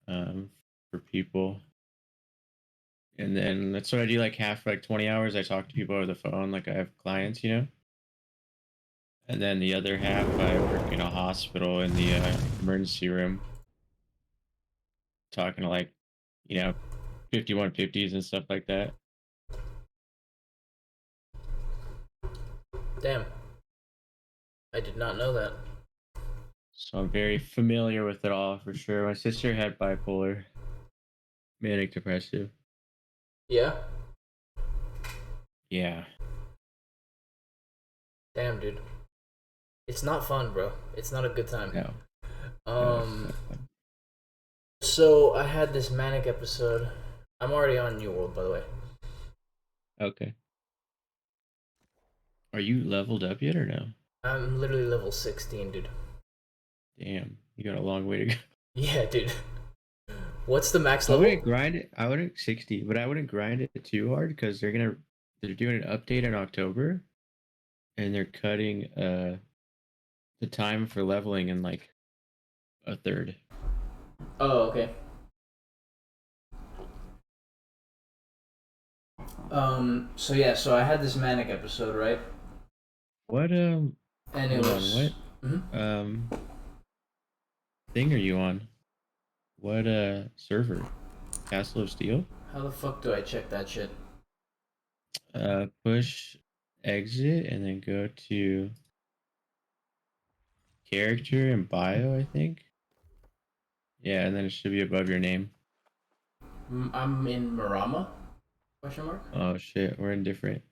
um, for people. And then that's what I do like half like 20 hours. I talk to people over the phone, like I have clients, and then the other half I work in a hospital in the emergency room, talking to like, you know, 5150s and stuff like that. Damn, I did not know that. So I'm very familiar with it all for sure. My sister had bipolar, manic depressive. Yeah. Yeah. Damn, dude. It's not fun, bro. It's not a good time. No. No, it's Um. not fun. So I had this manic episode. I'm already on New World, by the way. Okay. Are you leveled up yet or no? I'm literally level 16, dude. Damn, you got a long way to go. Yeah, dude. What's the max I wouldn't level? grind it. I wouldn't 60, but I wouldn't grind it too hard because they're doing an update in October and they're cutting the time for leveling in like a third. Oh, okay. So yeah, so I had this manic episode, right? What And it hold on, was. what Mhm. um thing are you on? What server? Castle of Steel? How the fuck do I check that shit? Push exit and then go to character and bio, I think. Yeah, and then it should be above your name. I'm in Marama? Question mark. Oh shit, we're in different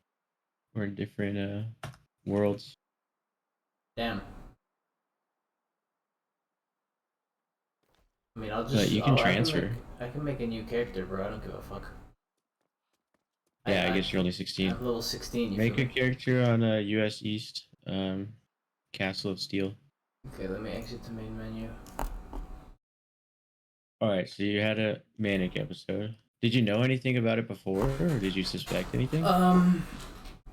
worlds. Damn. I mean, I'll But just. you can Oh, transfer. I can make a new character, bro. I don't give a fuck. I Yeah, I I guess you're only I'm 16. level 16. You feel Make a me? character on US East, Castle of Steel. Okay, let me exit the main menu. All right, so you had a manic episode. Did you know anything about it before, or did you suspect anything? Um,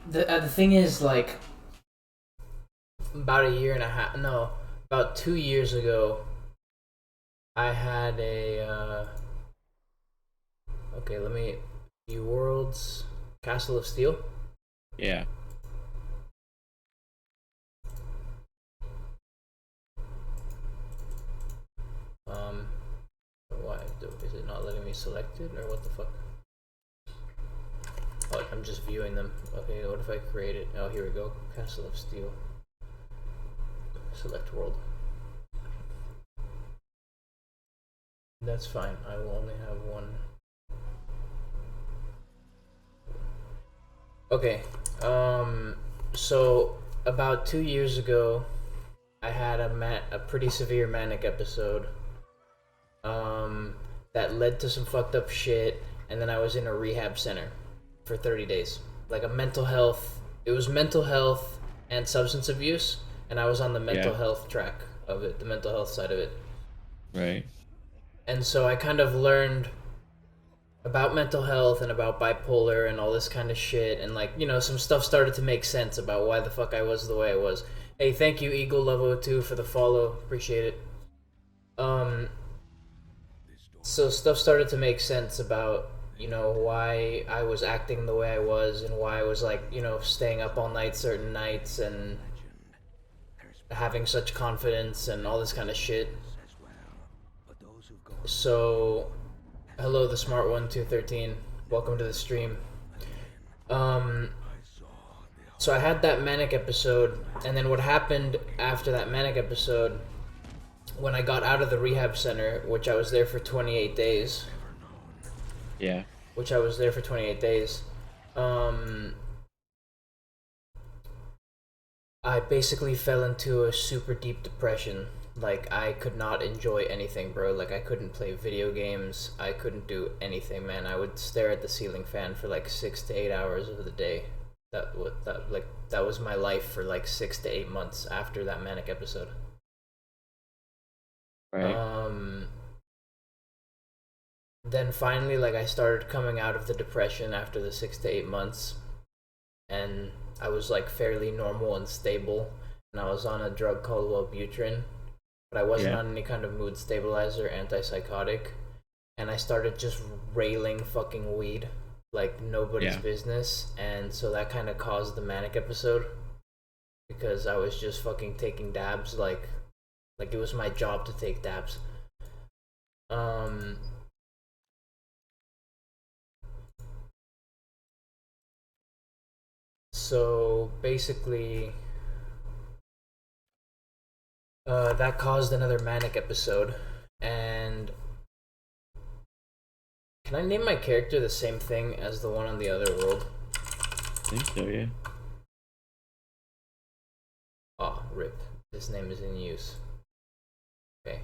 the thing is, like, about a year and a half. No, about 2 years ago, I had a. Okay, let me view worlds. Castle of Steel. Yeah. Um, why is it not letting me select it or what the fuck? Oh, I'm just viewing them. Okay, what if I create it? Oh, here we go. Castle of Steel. Select world. That's fine. I will only have one. Okay. So about 2 years ago, I had a pretty severe manic episode. Um, that led to some fucked up shit, and then I was in a rehab center for 30 days. Like a mental health. It was mental health and substance abuse, and I was on the mental Yeah. health track of it, the mental health side of it. Right. And so I kind of learned about mental health and about bipolar and all this kind of shit, and like, some stuff started to make sense about why the fuck I was the way I was. Hey, thank you Eagle Level 2 for the follow. Appreciate it. Um so stuff started to make sense about, why I was acting the way I was and why I was like, staying up all night certain nights and having such confidence and all this kind of shit. So, hello the smart one 213. Welcome to the stream. Um so I had that manic episode, and then what happened after that manic episode, when I got out of the rehab center, which I was there for 28 days, Yeah. which I was there for 28 days, um, I basically fell into a super deep depression. Like, I could not enjoy anything, bro. Like, I couldn't play video games. I couldn't do anything, man. I would stare at the ceiling fan for like 6 to 8 hours of the day. That was my life for like 6 to 8 months after that manic episode. Right. Um, then finally, like, I started coming out of the depression after the 6 to 8 months, and I was like fairly normal and stable, and I was on a drug called Wellbutrin, but I wasn't Yeah. on any kind of mood stabilizer, antipsychotic. and I started just railing fucking weed like nobody's Yeah. business, and so that kind of caused the manic episode because I was just fucking taking dabs like it was my job to take dabs. Um so basically that caused another manic episode, and can I name my character the same thing as the one on the other world? I think so, yeah. Oh, rip. This name is in use. Okay.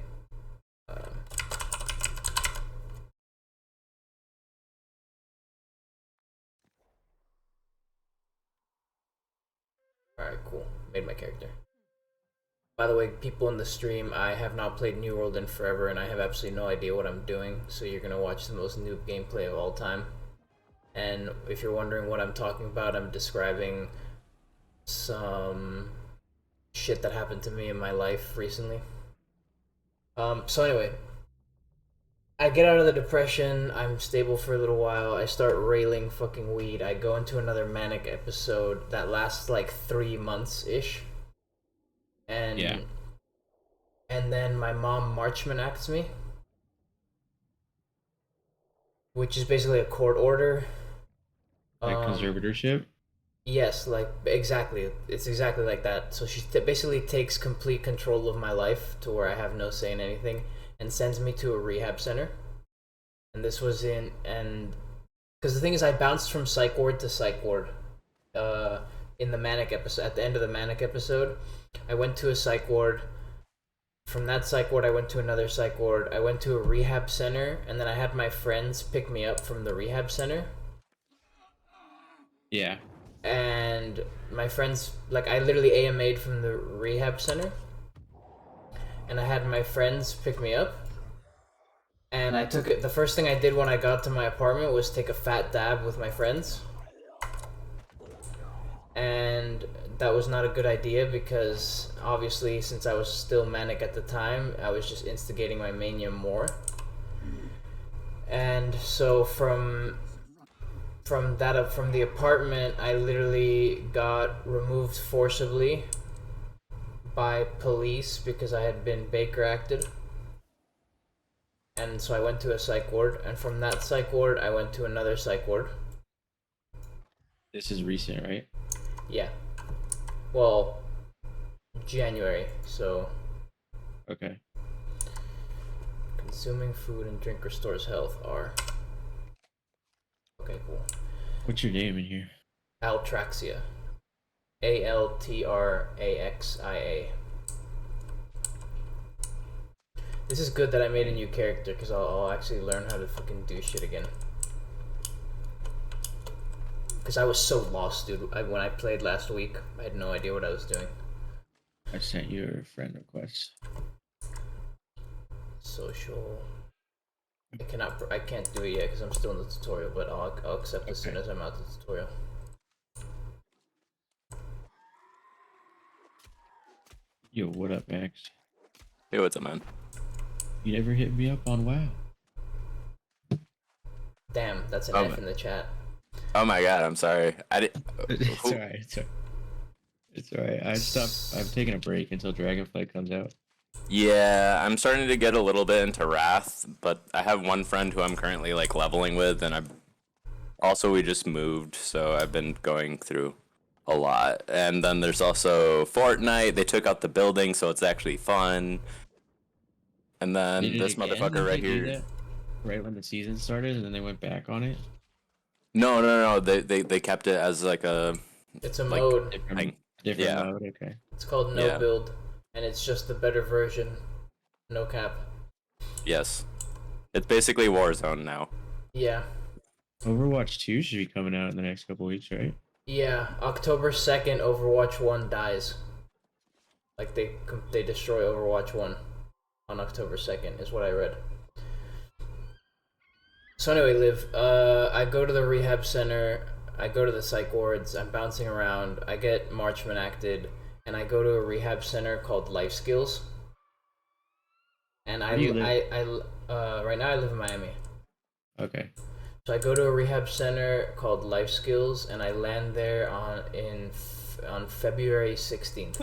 Alright, cool. Made my character. By the way, people in the stream, I have not played New World in forever, and I have absolutely no idea what I'm doing, so you're gonna watch the most noob gameplay of all time. And if you're wondering what I'm talking about, I'm describing some shit that happened to me in my life recently. So anyway, I get out of the depression, I'm stable for a little while, I start railing fucking weed, I go into another manic episode that lasts like 3 months-ish. And Yeah. and then my mom Marchman acts me, which is basically a court order. Like Um, conservatorship. yes, like exactly, it's exactly like that. So she basically takes complete control of my life to where I have no say in anything, and sends me to a rehab center. And this was and because the thing is, I bounced from psych ward to psych ward. Uh, in the manic episode, at the end of the manic episode, I went to a psych ward. From that psych ward, I went to another psych ward. I went to a rehab center, and then I had my friends pick me up from the rehab center. Yeah. And my friends, like, I literally AMA'd from the rehab center, and I had my friends pick me up. And I took it. The first thing I did when I got to my apartment was take a fat dab with my friends. And that was not a good idea because obviously, since I was still manic at the time, I was just instigating my mania more. And so from the apartment, I literally got removed forcibly by police because I had been Baker acted. And so I went to a psych ward, and from that psych ward, I went to another psych ward. This is recent, right? Yeah. Well, January, so Okay. consuming food and drink restores health are. Okay, cool. What's your name in here? Altraxia. Altraxia. This is good that I made a new character because I'll actually learn how to fucking do shit again. Because I was so lost, dude. When I played last week, I had no idea what I was doing. I sent you a friend request. Social. I can't do it yet because I'm still in the tutorial, but I'll accept as soon as I'm out the tutorial. Yo, what up, Max? Hey, what's up, man? You never hit me up on WoW. Damn, that's an Oh, F man. in the chat. Oh my god, I'm sorry. I did. It's alright. It's alright. I've taken a break until Dragonflight comes out. Yeah, I'm starting to get a little bit into Wrath, but I have one friend who I'm currently like leveling with, and we just moved, so I've been going through a lot. And then there's also Fortnite. They took out the building, so it's actually fun. And They then did it this again? motherfucker Did right they do here. that right when the season started, and then they went back on it. No. They kept it as like a It's a like mode. Different Yeah. mode. Okay. It's called no Yeah. build, and it's just the better version. No cap. Yes. It's basically Warzone now. Yeah. Overwatch 2 should be coming out in the next couple weeks, right? Yeah. October 2nd, Overwatch 1 dies. Like they destroy Overwatch 1 on October 2nd is what I read. So anyway, Liv, I go to the rehab center, I go to the psych wards, I'm bouncing around, I get Marchman acted, and I go to a rehab center called Life Skills. And Where do you live? right now I live in Miami. Okay. So I go to a rehab center called Life Skills, and I land there on February 16th.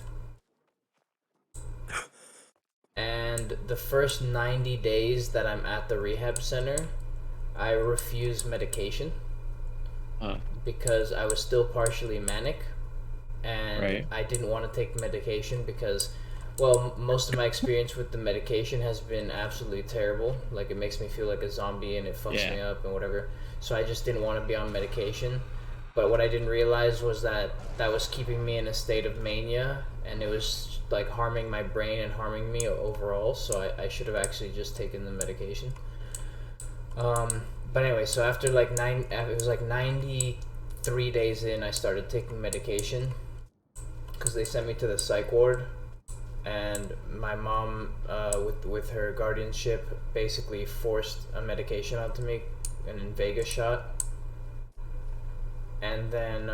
And the first 90 days that I'm at the rehab center, I refuse medication Huh. because I was still partially manic, and Right. I didn't want to take medication because, well, most of my experience with the medication has been absolutely terrible. Like, it makes me feel like a zombie and it fucks Yeah. me up and whatever. So I just didn't want to be on medication. But what I didn't realize was that that was keeping me in a state of mania, and it was like harming my brain and harming me overall. So I should have actually just taken the medication. But anyway, so after like it was like 93 days in, I started taking medication because they sent me to the psych ward, and my mom, with her guardianship, basically forced a medication onto me, an Invega shot, and then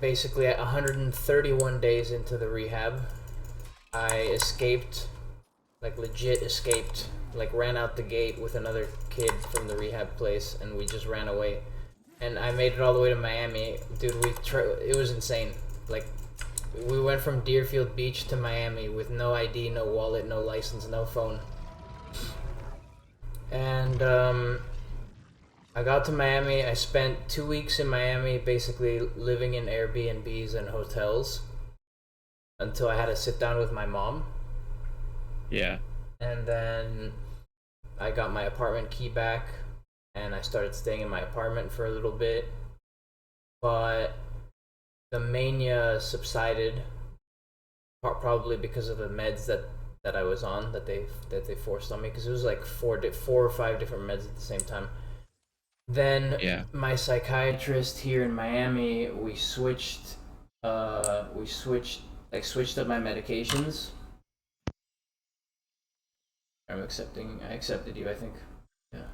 basically at 131 days into the rehab, I escaped, like legit escaped, like ran out the gate with another kid from the rehab place, and we just ran away. And I made it all the way to Miami, dude. It was insane. Like, we went from Deerfield Beach to Miami with no ID, no wallet, no license, no phone. And I got to Miami. I spent 2 weeks in Miami, basically living in Airbnbs and hotels until I had to sit down with my mom. Yeah. And then I got my apartment key back, and I started staying in my apartment for a little bit. But the mania subsided, probably because of the meds that I was on, that they forced on me, because it was like four or five different meds at the same time. Then Yeah. my psychiatrist here in Miami, we switched up my medications. I accepted you, I think. Yeah.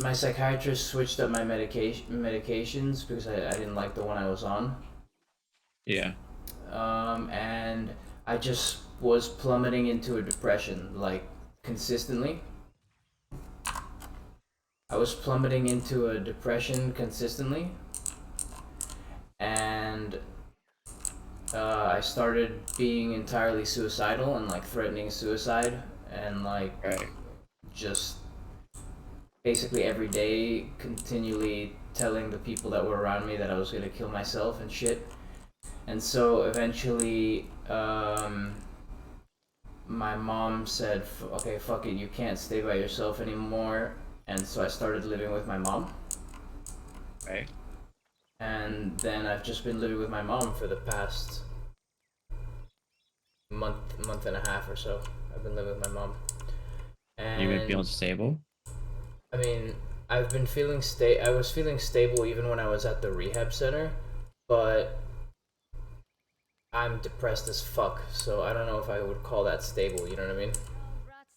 My psychiatrist switched up my medications because I didn't like the one I was on. Yeah. And I just was plummeting into a depression, like, consistently. I was plummeting into a depression consistently, and I started being entirely suicidal and like threatening suicide, and like Right. just basically every day continually telling the people that were around me that I was gonna kill myself and shit. And so eventually, my mom said, "Okay, fuck it, you can't stay by yourself anymore." And so I started living with my mom. Right. And then I've just been living with my mom for the past month and a half or so. I've been living with my mom. And You've been feeling stable? I mean, I've been feeling I was feeling stable even when I was at the rehab center, but I'm depressed as fuck, so I don't know if I would call that stable, you know what I mean?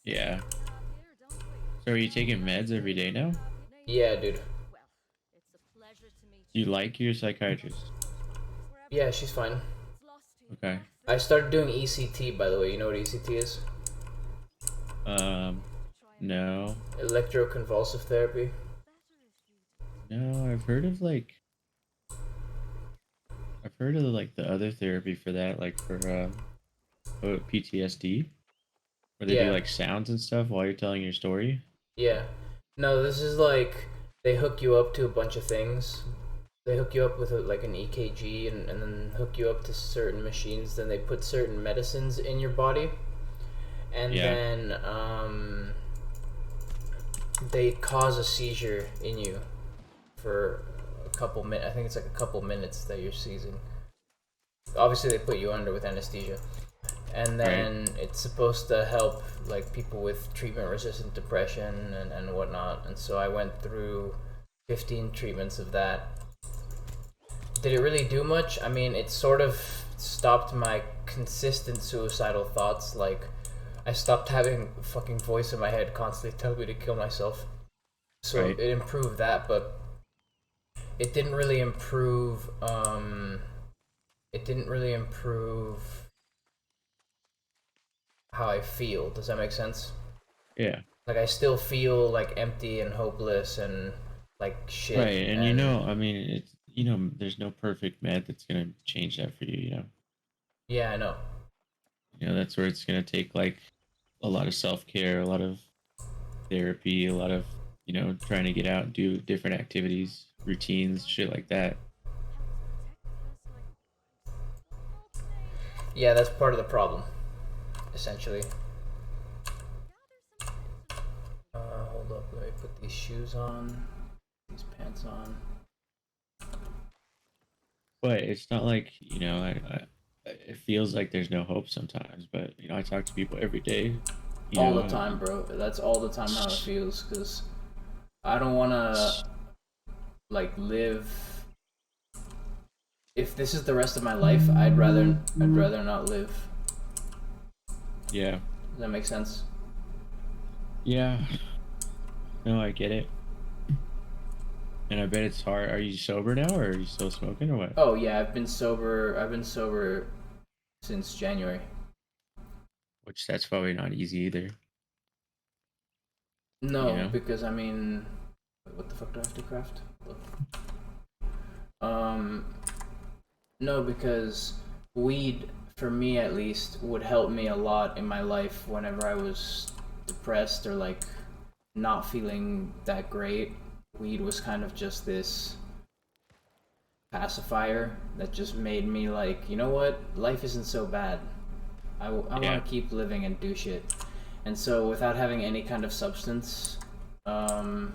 Yeah. So are you taking meds every day now? Yeah, dude. Do you like your psychiatrist? Yeah, she's fine. Okay. I started doing ECT, by the way. You know what ECT is? No. Electroconvulsive therapy. No, I've heard of like the other therapy for that, like for PTSD, where they do Yeah, like sounds and stuff while you're telling your story. yeah. No, this is like, they hook you up to a bunch of things. They hook you up with like an EKG, and then hook you up to certain machines. Then they put certain medicines in your body, and Yeah. then they cause a seizure in you for a couple minutes. I think it's like a couple minutes that you're seizing. Obviously, they put you under with anesthesia, and then it's supposed to help like people with treatment-resistant depression and whatnot. And so I went through 15 treatments of that. Did it really do much? I mean, it sort of stopped my consistent suicidal thoughts. Like, I stopped having a fucking voice in my head constantly telling me to kill myself. So Right. it improved that, but it didn't really improve. It didn't really improve how I feel. Does that make sense? Yeah. Like I still feel like empty and hopeless and like shit. Right. And And I mean, it's there's no perfect med that's gonna change that for you. yeah, I know. That's where it's gonna take like a lot of self care, a lot of therapy, a lot of trying to get out and do different activities, routines, shit like that. Yeah, that's part of the problem, essentially. Hold up, let me put these shoes on, these pants on. But it's not like it feels like there's no hope sometimes. But I talk to people every day. All the time, bro. That's all the time how it feels. Cause I don't wanna like live. If this is the rest of my life, I'd rather not live. Yeah. Does that make sense? Yeah. No, I get it. And I bet it's hard. Are you sober now, or are you still smoking, or what? Oh yeah, I've been sober. I've been sober since January. Which that's probably not easy either. No, because I mean, what the fuck do I have to craft? No, because weed, for me at least, would help me a lot in my life whenever I was depressed or like not feeling that great. Weed was kind of just this pacifier that just made me like, you know what? Life isn't so bad. I want to keep living and do shit. And so without having any kind of substance, it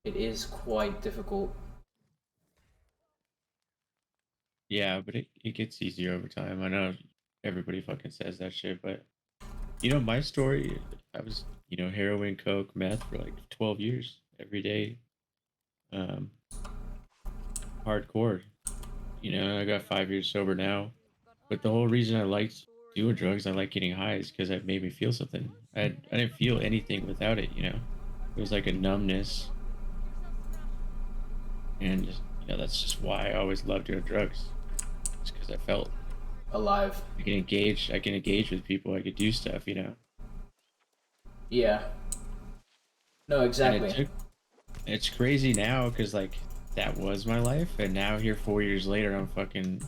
is quite difficult. Yeah, but it gets easier over time. I know everybody fucking says that shit, but my story, I was, heroin, coke, meth for like 12 years every day. Um, hardcore. I got 5 years sober now. But the whole reason I liked doing drugs, I like getting high, is because it made me feel something. I didn't feel anything without it. It was like a numbness. And just, that's just why I always loved doing drugs. It's because I felt Alive. I can engage with people. I could do stuff. Yeah. No, And exactly. it's crazy now because like that was my life, and now here 4 years later, I'm fucking,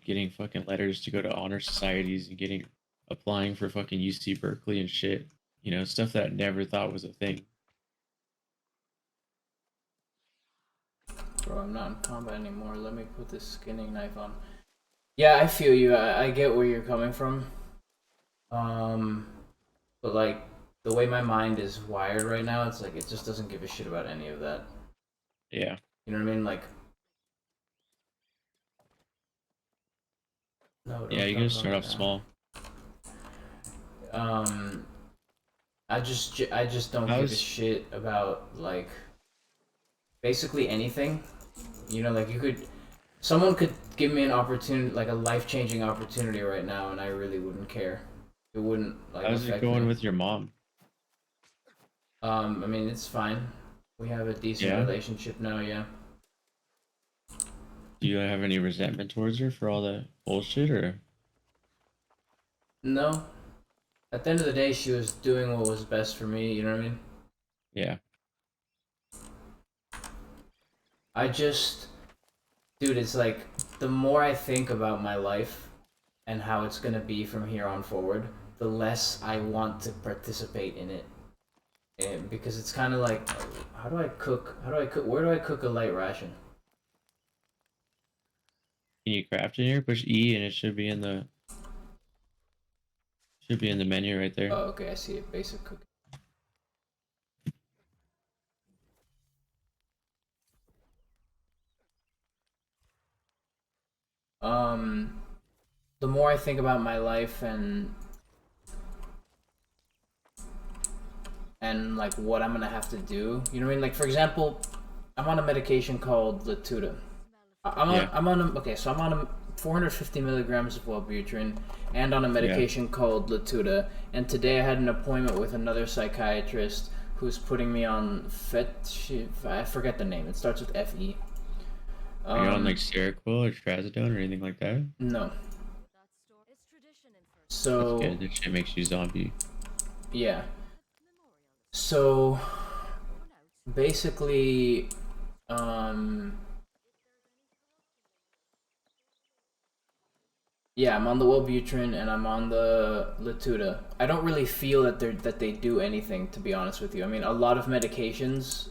getting fucking letters to go to honor societies and applying for fucking UC Berkeley and shit. Stuff that I never thought was a thing. Bro, I'm not in combat anymore. Let me put this skinning knife on. Yeah, I feel you. I get where you're coming from. But like the way my mind is wired right now, it's like it just doesn't give a shit about any of that. Yeah. You know what I mean? Like, no, don't Yeah, you talk gotta about start me off now. small. I just don't give a shit about like basically anything. Like someone could give me an opportunity, like a life-changing opportunity right now, and I really wouldn't care. It wouldn't like How's it affect going me. with your mom? I mean, it's fine. We have a decent Yeah. relationship now, yeah. Do you have any resentment towards her for all the bullshit, or? No. At the end of the day, she was doing what was best for me, you know what I mean? Yeah. I just, dude, it's like the more I think about my life and how it's gonna be from here on forward, the less I want to participate in it. And because it's kind of like, how do I cook? Where do I cook a light ration? Can you craft in here? Push E and it should be in the menu right there. Oh, okay, I see it. Basic cooking. The more I think about my life and like what I'm gonna have to do, you know what I mean? Like for example, I'm on a medication called Latuda. I'm on a 450 milligrams of Wellbutrin and on a medication called Latuda. And today I had an appointment with another psychiatrist who's putting me on I forget the name. It starts with FE. Are you on like Seroquel or Trazodone or anything like that? No. That's So good. That shit makes you zombie. yeah. So basically, um, yeah, I'm on the Wellbutrin and I'm on the Latuda. I don't really feel that they do anything, to be honest with you. I mean, a lot of medications,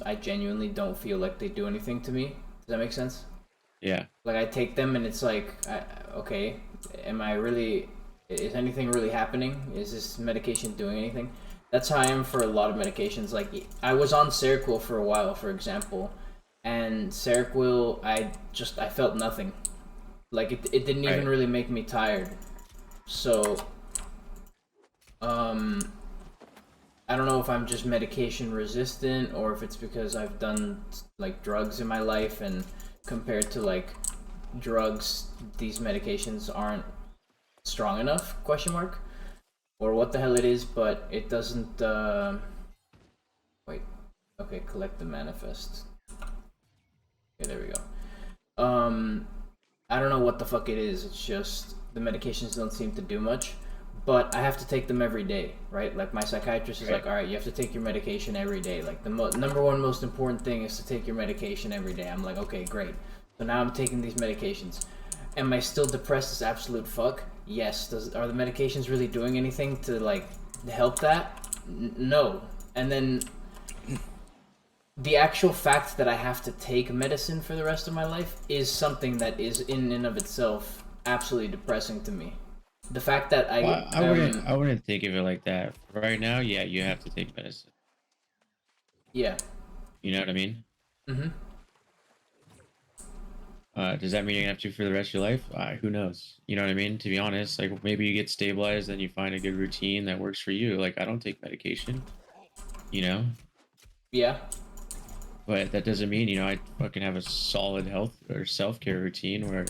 I genuinely don't feel like they do anything to me. Does that make sense? Yeah. Like I take them and it's like, okay, am I really? Is anything really happening? Is this medication doing anything? That's how I am for a lot of medications. Like I was on Seroquel for a while, for example, and Seroquel, I felt nothing. Like it didn't even Right. really make me tired. So, um, I don't know if I'm just medication resistant or if it's because I've done like drugs in my life and compared to like drugs, these medications aren't strong enough, question mark, or what the hell it is, but it doesn't wait. Okay, collect the manifest. Okay, there we go. I don't know what the fuck it is. It's just the medications don't seem to do much, but I have to take them every day, right? Like my psychiatrist is Right. like, all right, you have to take your medication every day. Like the number one most important thing is to take your medication every day. I'm like, okay, great. So now I'm taking these medications. Am I still depressed as absolute fuck? Yes. Are the medications really doing anything to like help that? No. And then the actual fact that I have to take medicine for the rest of my life is something that is in and of itself absolutely depressing to me. The fact that Well, I wouldn't think of it like that. Right now, yeah, you have to take medicine. yeah. You know what I mean? Mhm. Does that mean you're gonna have to for the rest of your life? Who knows? You know what I mean? To be honest, like maybe you get stabilized, then you find a good routine that works for you. Like I don't take medication, you know, Yeah. but that doesn't mean I fucking have a solid health or self care routine where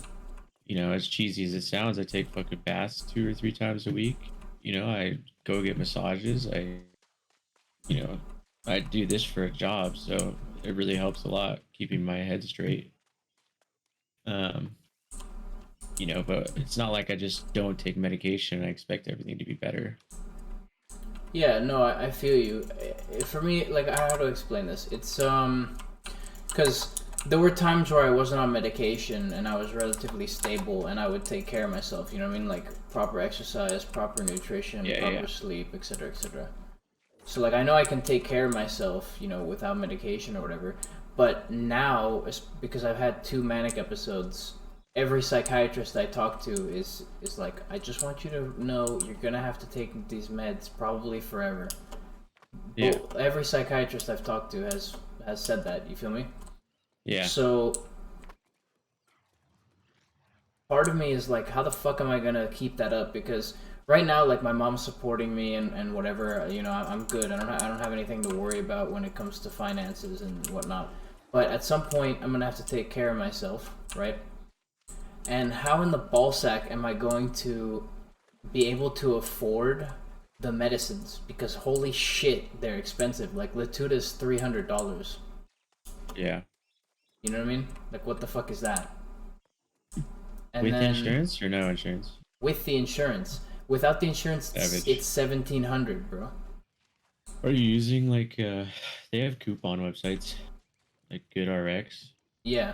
as cheesy as it sounds, I take fucking baths 2 or 3 times a week. I go get massages. You know, I do this for a job, so it really helps a lot keeping my head straight. Um, but it's not like I just don't take medication and I expect everything to be better. Yeah, no, I feel you. For me, like, how to explain this? It's, because there were times where I wasn't on medication and I was relatively stable and I would take care of myself, you know what I mean? Like, proper exercise, proper nutrition, Yeah, proper yeah, sleep, etc., etc. So like I know I can take care of myself, without medication or whatever. But now, because I've had 2 manic episodes, every psychiatrist I talk to is like, I just want you to know you're gonna have to take these meds probably forever. yeah, Every psychiatrist I've talked to has said that. You feel me? yeah, So part of me is like, how the fuck am I gonna keep that up? Because right now, like my mom's supporting me and whatever, I'm good. I don't have anything to worry about when it comes to finances and whatnot. But at some point, I'm gonna have to take care of myself, right? And how in the ballsack am I going to be able to afford the medicines? Because holy shit, they're expensive. Like Latuda's $300. yeah. You know what I mean? Like what the fuck is that? And With then insurance or no insurance? with the insurance. Without the insurance, it's Savage. 1,700, bro. Are you using like they have coupon websites like GoodRx? Yeah.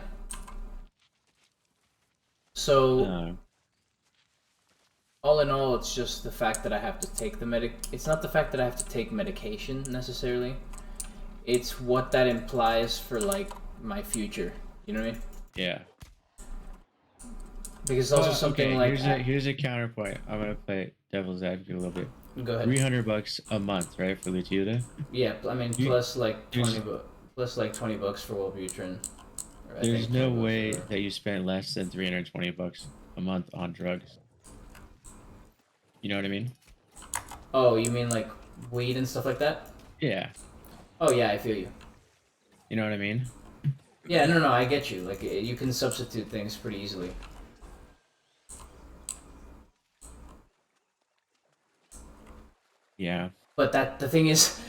So Uh, all in all, it's just the fact that I have to take the medic. It's not the fact that I have to take medication necessarily. It's what that implies for like my future. You know what I mean? yeah. Because it's also Well, something okay. like Here's a counterpoint. I'm gonna play devil's advocate a little bit. go ahead. 300 bucks a month, right, for Lutuda? Yeah, I mean You, plus like there's 20 bucks for Wellbutrin. Or I there's think no 20 bucks way for. that you spend less than 320 bucks a month on drugs. You know what I mean? Oh, you mean like weed and stuff like that? Yeah. Oh yeah, I feel you. You know what I mean? Yeah, no, I get you. Like you can substitute things pretty easily. Yeah. But the thing is,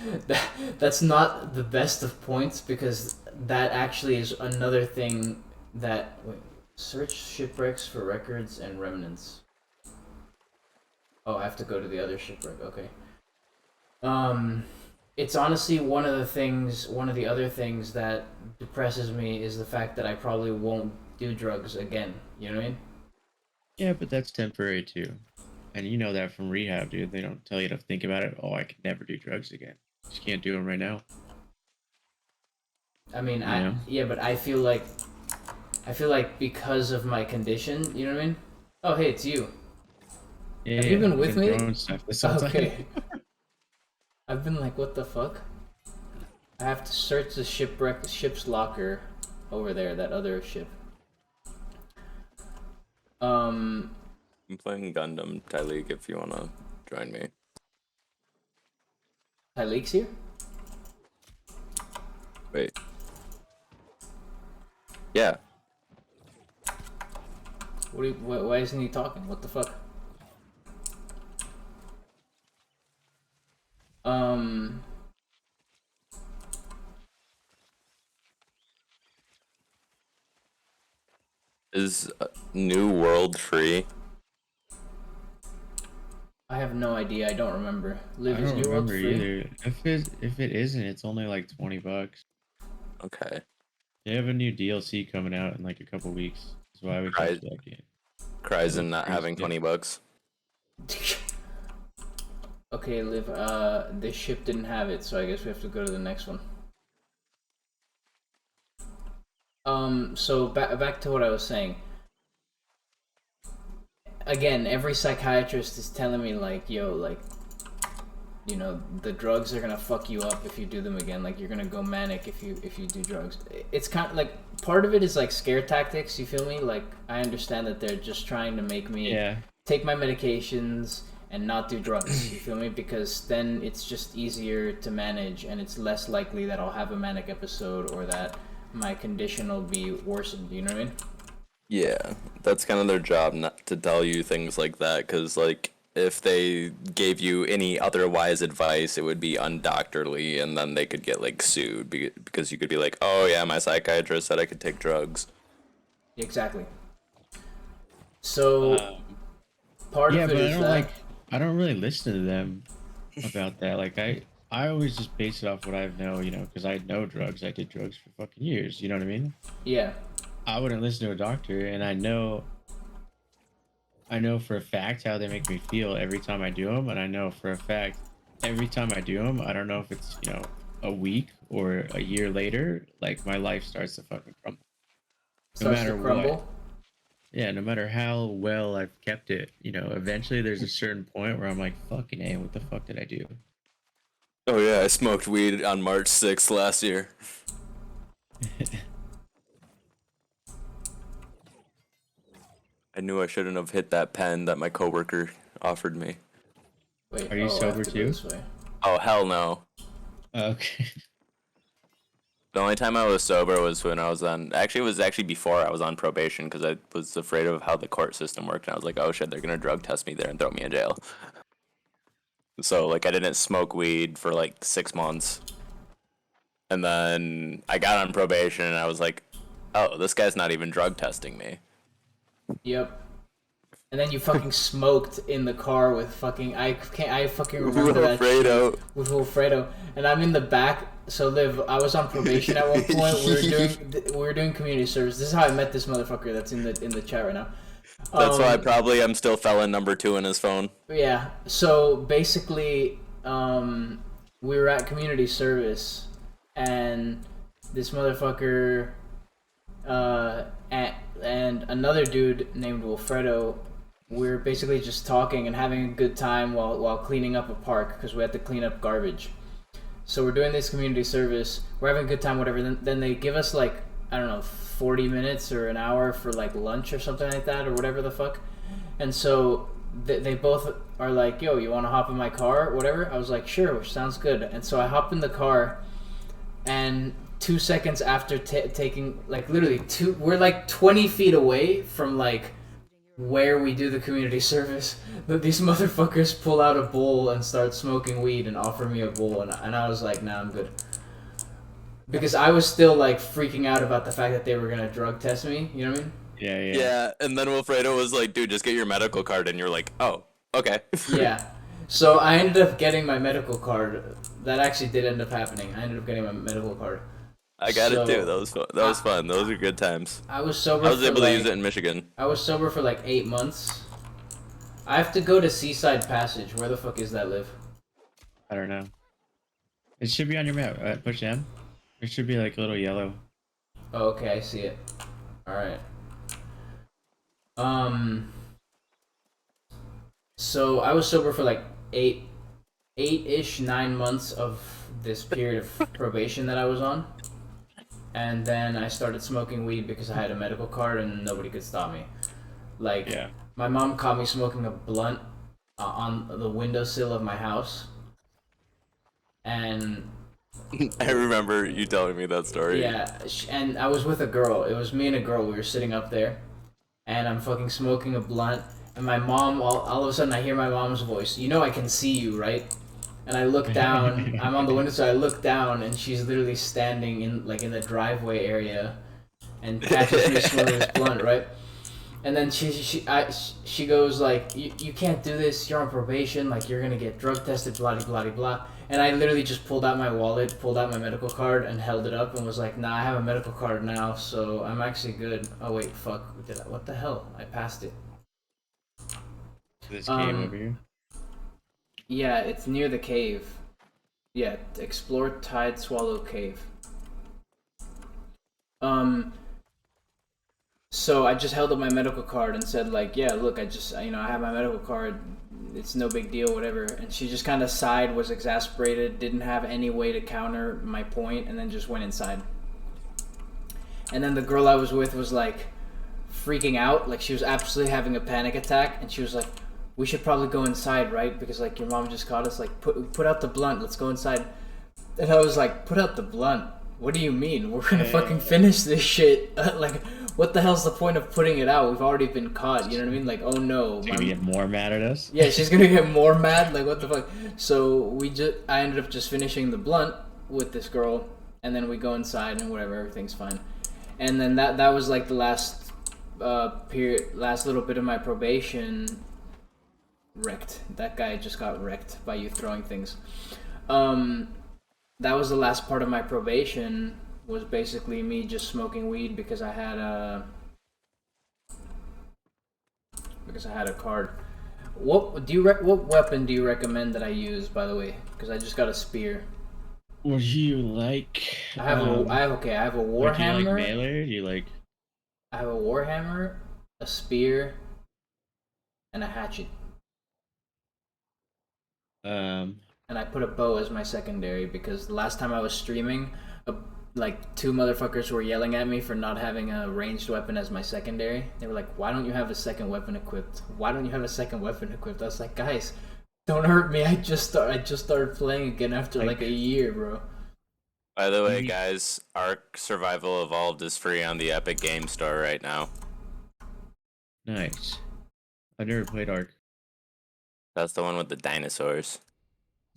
that's not the best of points because that actually is another thing that search shipwrecks for records and remnants. Oh, I have to go to the other shipwreck. Okay. It's honestly one of the other things that depresses me is the fact that I probably won't do drugs again. You know what I mean? Yeah, but that's temporary too. And you know that from rehab, dude. They don't tell you to think about it. Oh, I could never do drugs again. Just can't do them right now. I mean, You know? but I feel like because of my condition, you know what I mean? Oh, hey, it's you. Yeah, Have yeah. you been with I've me? throwing stuff this whole time. Okay. I've been like, what the fuck? I have to search the ship's locker over there, that other ship. I'm playing Gundam Tyleek if you wanna join me. Tyleek's here? Wait. Yeah. Why isn't he talking? What the fuck? Is New World free? I have no idea. I don't remember. Live I is don't New World remember free? either. If it isn't, it's only like $20. Okay. They have a new DLC coming out in like a couple weeks. That's why we catch that game. Kryzen not having $20. Okay, Liv. This ship didn't have it, so I guess we have to go to the next one. So back to what I was saying. Again, every psychiatrist is telling me like, yo, like, you know, the drugs are gonna fuck you up if you do them again. Like, you're gonna go manic if you do drugs. It's kind of like, part of it is like scare tactics. You feel me? Like, I understand that they're just trying to make me take my medications and not do drugs. You feel me? Because then it's just easier to manage, and it's less likely that I'll have a manic episode or that my condition will be worsened. You know what I mean? Yeah, that's kind of their job, not to tell you things like that, because, like, if they gave you any otherwise advice, it would be undoctorly, and then they could get, like, sued, because you could be like, oh, yeah, my psychiatrist said I could take drugs. Exactly. So, part of it is that... I don't really listen to them about that. Like, I always just base it off what I know, you know, because I know drugs. I did drugs for fucking years, you know what I mean? Yeah. I wouldn't listen to a doctor, and I know for a fact how they make me feel every time I do them, and I know for a fact every time I do them, I don't know if it's, you know, a week or a year later, like my life starts to fucking crumble. No matter what. Yeah, no matter how well I've kept it, you know, eventually there's a certain point where I'm like, fucking A, what the fuck did I do? Oh yeah, I smoked weed on March 6th last year. I knew I shouldn't have hit that pen that my coworker offered me. Wait, are you sober too? Oh, hell no. Okay. The only time I was sober was when I was on... Actually, it was actually before I was on probation, because I was afraid of how the court system worked, and I was like, oh shit, they're gonna drug test me there and throw me in jail. So, like, I didn't smoke weed for, like, 6 months. And then I got on probation, and I was like, oh, this guy's not even drug testing me. Yep. And then you fucking smoked in the car with fucking... I fucking remember that shit. With Wilfredo. And I'm in the back... So, Liv, I was on probation at one point. We were doing community service. This is how I met this motherfucker that's in the chat right now. That's why I'm still felon number 2 in his phone. Yeah. So basically, we were at community service, and this motherfucker, and another dude named Wilfredo, we were basically just talking and having a good time while cleaning up a park because we had to clean up garbage. So we're doing this community service. We're having a good time, whatever. Then they give us like, I don't know, 40 minutes or an hour for like lunch or something like that or whatever the fuck. And so they both are like, yo, you want to hop in my car or whatever? I was like, sure, which sounds good. And so I hop in the car, and 2 seconds after taking, like, literally we're like 20 feet away from like where we do the community service, that these motherfuckers pull out a bowl and start smoking weed and offer me a bowl, and I was like, nah, I'm good. Because I was still like freaking out about the fact that they were gonna drug test me, you know what I mean? Yeah. Yeah, and then Wilfredo was like, dude, just get your medical card, and you're like, oh, Okay. Yeah. So I ended up getting my medical card. That actually did end up happening. I ended up getting my medical card. I got it too. So That was fun. That was fun. Those are good times. I was I sober was for able to use it like in Michigan. 8 months. I have to go to Seaside Passage. Where the fuck is that live? I don't know. It should be on your map. Push M. It should be like a little yellow. Oh, okay, I see it. All right. Um. So I was sober for like 9 months of this period of probation that I was on, and then I started smoking weed because I had a medical card and nobody could stop me. Like, Yeah. my mom caught me smoking a blunt on the windowsill of my house, and I remember you telling me that story. yeah, and I was with a girl. It was me and a girl. We were sitting up there, and I'm fucking smoking a blunt. And my mom, all of a sudden, I hear my mom's voice. You know, I can see you, right? And I look down. I'm on the window, so I look down, and she's literally standing in the driveway area, and catches me smoking this blunt, right? And then she goes like, you can't do this. You're on probation. Like, you're gonna get drug tested. Blah blah blah blah. And I literally just pulled out my wallet, pulled out my medical card, and held it up, and was like, "Nah, I have a medical card now, so I'm actually good." Oh wait, fuck. What the hell? I passed it. This game over here. Yeah, it's near the cave. Yeah, explore Tide Swallow Cave. So I just held up my medical card and said like, yeah, look, I have my medical card. It's no big deal, whatever. And she just kind of sighed, was exasperated, didn't have any way to counter my point, and then just went inside. And then the girl I was with was like freaking out, like she was absolutely having a panic attack, and she was like, we should probably go inside, right? Because like your mom just caught us. Like, put out the blunt. Let's go inside. And I was like, put out the blunt. What do you mean? We're gonna fucking finish this shit. Like, what the hell's the point of putting it out? We've already been caught. You know what I mean? Like, oh no. She's gonna get more mad at us. Yeah, she's gonna get more mad. Like, what the fuck? So I ended up just finishing the blunt with this girl, and then we go inside and whatever, everything's fine. And then that was like the last last little bit of my probation. Wrecked. That guy just got wrecked by you throwing things. That was the last part of my probation. Was basically me just smoking weed because I had a card. What weapon do you recommend that I use? By the way, because I just got a spear. What do you like? I have a warhammer. Do you like melee? Or do you like? I have a warhammer, a spear, and a hatchet. And I put a bow as my secondary because the last time I was streaming, like 2 motherfuckers were yelling at me for not having a ranged weapon as my secondary. They were like, "Why don't you have a second weapon equipped? Why don't you have a second weapon equipped?" I was like, "Guys, don't hurt me. I just started playing again after like a year, bro." By the way, guys, Ark Survival Evolved is free on the Epic Game Store right now. Nice. I've never played Ark. That's the one with the dinosaurs.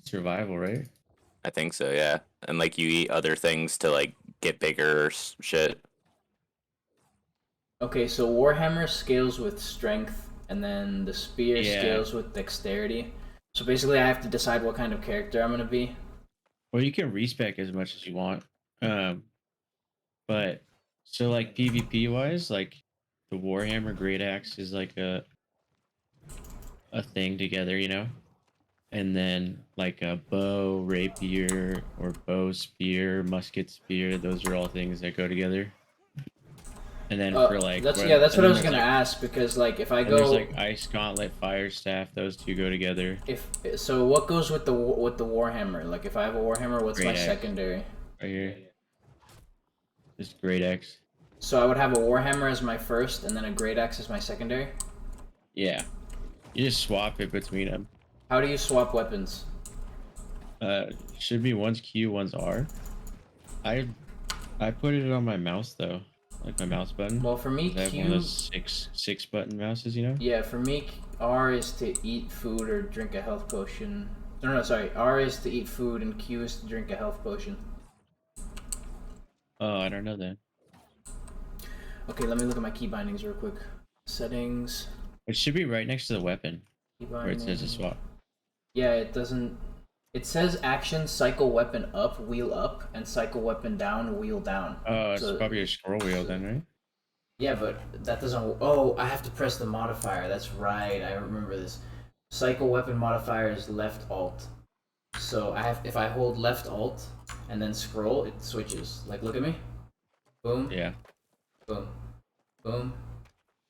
Survival, right? I think so, yeah. And like you eat other things to like get bigger or shit. Okay, so warhammer scales with strength, and then the spear Yeah. scales with dexterity. So basically, I have to decide what kind of character I'm gonna be. Well, you can respec as much as you want. But so like PvP wise, like the Warhammer Great Axe is like a thing together, you know? And then like a bow, rapier, or bow spear, musket spear, those are all things that go together. And then for like that's what I was gonna ask, because like if I go, there's like ice gauntlet, fire staff, those two go together. So what goes with the warhammer? Like if I have a warhammer, what's my Great axe. secondary? Right here. This Great Axe. So I would have a warhammer as my first, and then a great axe as my secondary. Yeah. You just swap it between them. How do you swap weapons? Should be one's Q, one's R. I put it on my mouse though, like my mouse button. Well, for me, I have Q. one of those six button mouses, you know. Yeah, for me, R is to eat food or drink a health potion. No, sorry. R is to eat food, and Q is to drink a health potion. Oh, I don't know that. Okay, let me look at my key bindings real quick. Settings. It should be right next to the weapon. Where it says a Keybinding. swap. Yeah, it doesn't. It says action cycle weapon up, wheel up, and cycle weapon down, wheel down. Oh, it's So, probably a scroll wheel so then, right? yeah, but that doesn't. Oh, I have to press the modifier. That's right. I remember this. Cycle weapon modifier is left alt. So I have if I hold left alt and then scroll, it switches. Like look at me. Boom, Yeah. boom, boom,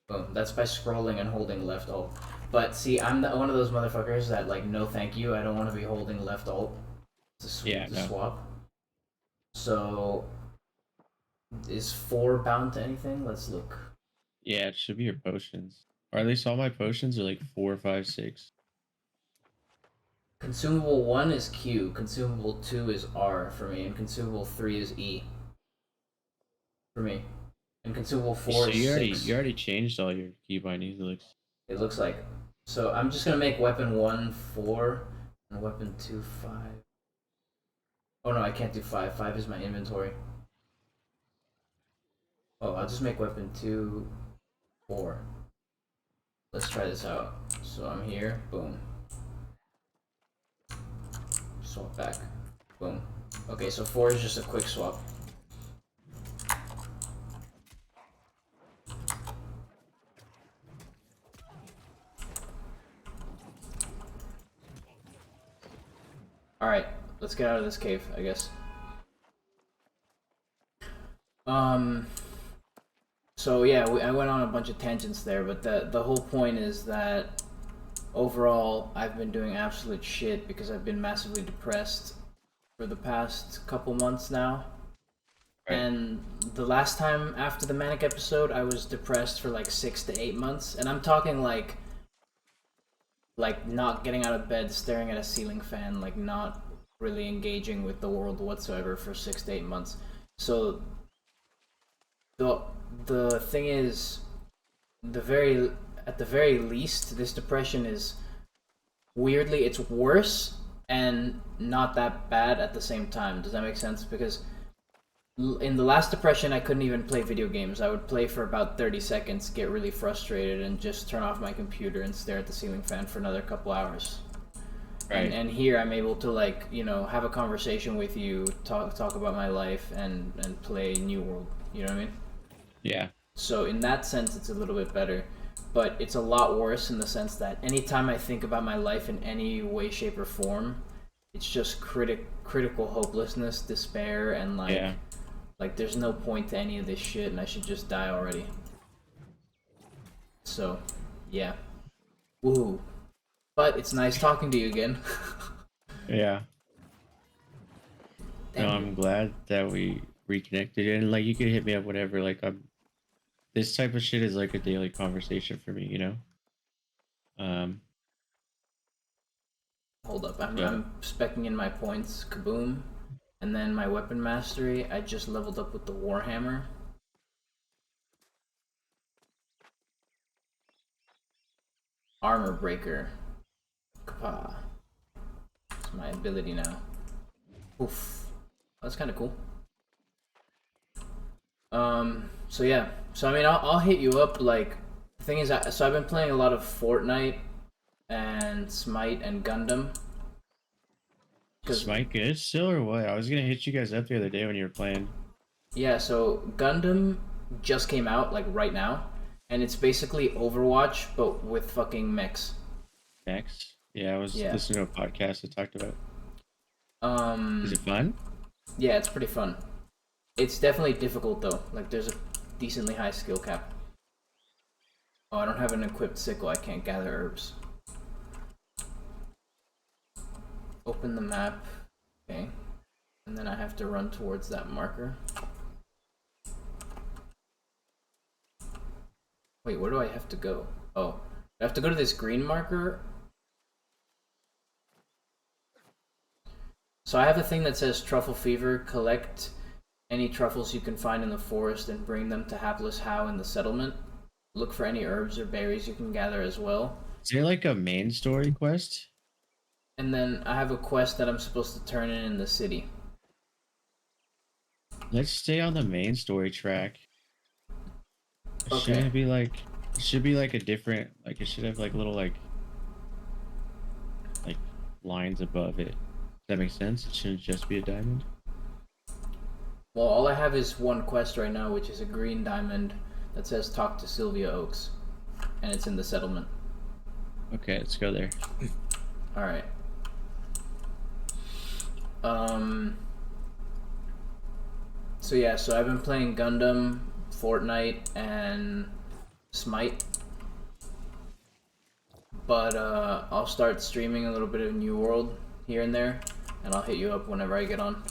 boom. That's by scrolling and holding left alt. But see, I'm one of those motherfuckers that like no thank you. I don't want to be holding left alt Yeah, to no. swap. So is 4 bound to anything? Let's look. Yeah, it should be your potions. Or at least all my potions are like 4, 5, 6. Consumable 1 is Q, consumable 2 is R for me, and consumable 3 is E for me. And consumable 4 So is you 6. already changed all your key bindings, it looks. It looks like. So I'm just gonna make weapon 1 4 and weapon 2 5. Oh no, I can't do 5. 5 is my inventory. Oh, I'll just make weapon 2 4. Let's try this out. So I'm here, boom. Swap back. Boom. Okay, so 4 is just a quick swap. Alright, let's get out of this cave, I guess. So yeah, I went on a bunch of tangents there, but the whole point is that overall, I've been doing absolute shit because I've been massively depressed for the past couple months now. Right. And the last time after the manic episode, I was depressed for like 6 to 8 months, and I'm talking like not getting out of bed, staring at a ceiling fan, like not really engaging with the world whatsoever for 6 to 8 months. So the the thing is, at the very least, this depression is weirdly it's worse and not that bad at the same time. Does that make sense? Because in the last depression, I couldn't even play video games. I would play for about 30 seconds, get really frustrated, and just turn off my computer and stare at the ceiling fan for another couple hours. Right. And here I'm able to like have a conversation with you, talk about my life, and play New World. You know what I mean? Yeah. So in that sense, it's a little bit better, but it's a lot worse in the sense that anytime I think about my life in any way, shape, or form, it's just critical hopelessness, despair, and Yeah. like there's no point to any of this shit, and I should just die already. So, yeah, woohoo! But it's nice talking to you again. Yeah. No, Damn. I'm glad that we reconnected, and like you could hit me up whatever. Like this type of shit is like a daily conversation for me, you know. Um. Hold up, So I'm specking in my points. Kaboom, and then my weapon mastery. I just leveled up with the warhammer. Armor breaker. Kapah. It's my ability now. Oof. That's kind of cool. So yeah. So I mean, I'll hit you up. Like, the thing is, so I've been playing a lot of Fortnite and Smite and Gundam. is Mike good still or what? I was gonna hit you guys up the other day when you were playing. Yeah, so Gundam just came out like right now, and it's basically Overwatch but with fucking mechs. Next. Yeah, I was Yeah. listening to a podcast that talked about. Is it Um, fun? yeah, it's pretty fun. It's definitely difficult though. Like, there's a decently high skill cap. Oh, I don't have an equipped sickle. I can't gather herbs. Open the map. Okay. And then I have to run towards that marker. Wait, where do I have to go? Oh, I have to go to this green marker. So I have a thing that says Truffle Fever. Collect any truffles you can find in the forest and bring them to Hapless How in the settlement. Look for any herbs or berries you can gather as well. Is there like a main story quest? And then I have a quest that I'm supposed to turn in the city. Let's stay on the main story track. Okay. Shouldn't it be like? It should be like a different. Like it should have like little like lines above it. Does that make sense? It shouldn't just be a diamond. Well, all I have is one quest right now, which is a green diamond that says "Talk to Sylvia Oaks," and it's in the settlement. Okay, let's go there. All right. So yeah, so I've been playing Gundam, Fortnite, and Smite. But I'll start streaming a little bit of New World here and there, and I'll hit you up whenever I get on.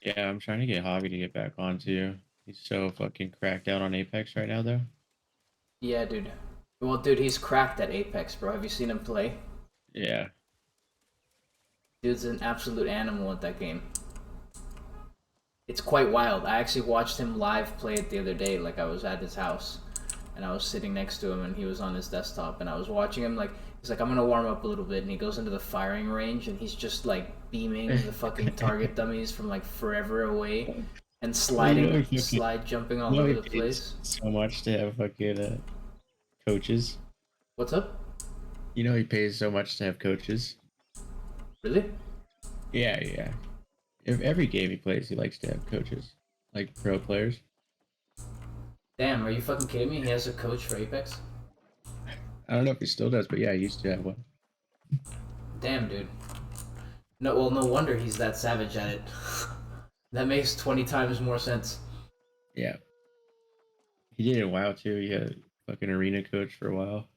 Yeah, I'm trying to get Hobby to get back on too. He's so fucking cracked out on Apex right now, though. Yeah, dude. Well, dude, he's cracked at Apex, bro. Have you seen him play? Yeah. Dude's an absolute animal at that game. It's quite wild. I actually watched him live play it the other day. Like, I was at his house, and I was sitting next to him, and he was on his desktop, and I was watching him. Like, he's like, I'm gonna warm up a little bit, and he goes into the firing range, and he's just like beaming the fucking target dummies from like forever away, and slide jumping all over the place. So much to have fucking coaches. What's up? You know he pays so much to have coaches. Really? Yeah, yeah. If every game he plays, he likes to have coaches, like pro players. Damn, are you fucking kidding me? He has a coach for Apex? I don't know if he still does, but yeah, he used to have one. Damn, dude. No, well, no wonder he's that savage at it. That makes 20 times more sense. Yeah. He did it in WoW too. He had a fucking arena coach for a while.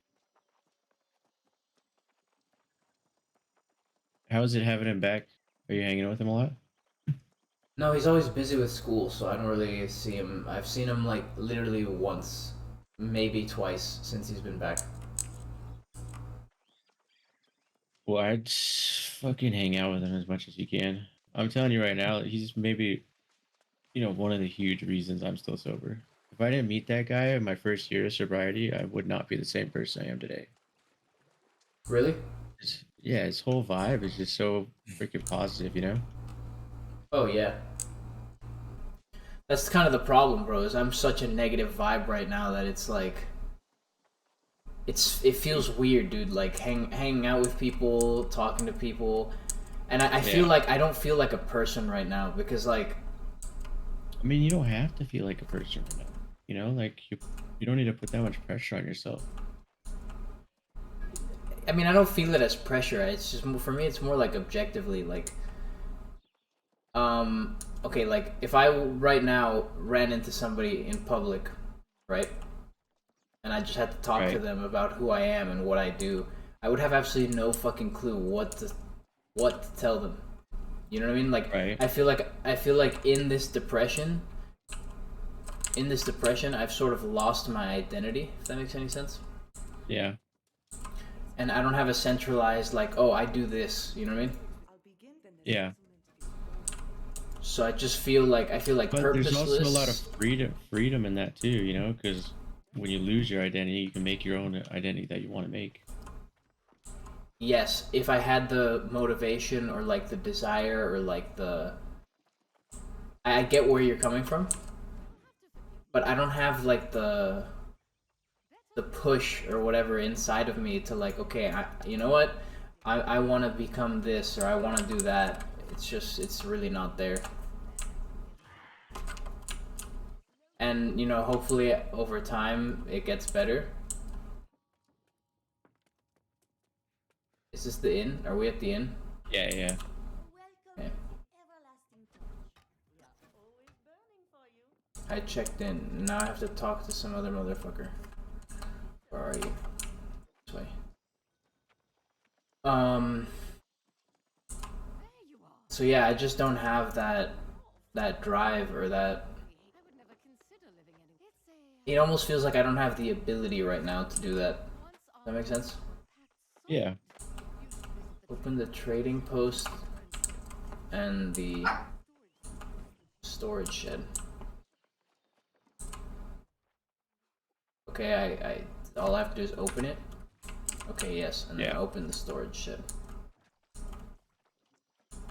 How is it having him back? Are you hanging with him a lot? No, he's always busy with school, so I don't really see him. I've seen him like literally once, maybe twice since he's been back. Well, I'd fucking hang out with him as much as you can. I'm telling you right now, he's maybe, one of the huge reasons I'm still sober. If I didn't meet that guy in my first year of sobriety, I would not be the same person I am today. Really? Yeah, his whole vibe is just so freaking positive, you know? Oh yeah. That's kind of the problem, bro. Is I'm such a negative vibe right now that it's like, it feels weird, dude. Like hanging out with people, talking to people, and I feel like I don't feel like a person right now because like. I mean, you don't have to feel like a person right now. Like you don't need to put that much pressure on yourself. I mean, I don't feel it as pressure. It's just for me. It's more like objectively, like, okay, like if I right now ran into somebody in public, right, and I just had to talk to them about who I am and what I do, I would have absolutely no fucking clue what to tell them. You know what I mean? Like, I feel like in this depression, I've sort of lost my identity. If that makes any sense. Yeah. And I don't have a centralized, like, oh, I do this, you know what I mean? Yeah. So I just feel like but purposeless. There's also a lot of freedom in that too, because when you lose your identity, you can make your own identity that you want to make. Yes, if I had the motivation or like the desire or like I get where you're coming from, but I don't have like the push or whatever inside of me to like, okay, you know what, I want to become this or I want to do that. It's really not there. And hopefully over time it gets better. Is this the inn? Are we at the inn? Yeah, yeah. Okay. I checked in. Now I have to talk to some other motherfucker. Where are you? This way. So yeah, I just don't have that drive or that. It almost feels like I don't have the ability right now to do that. Does that make sense? Yeah. Open the trading post and the storage shed. Okay, I all I have to do is open it. Okay, yes, and then open the storage shed.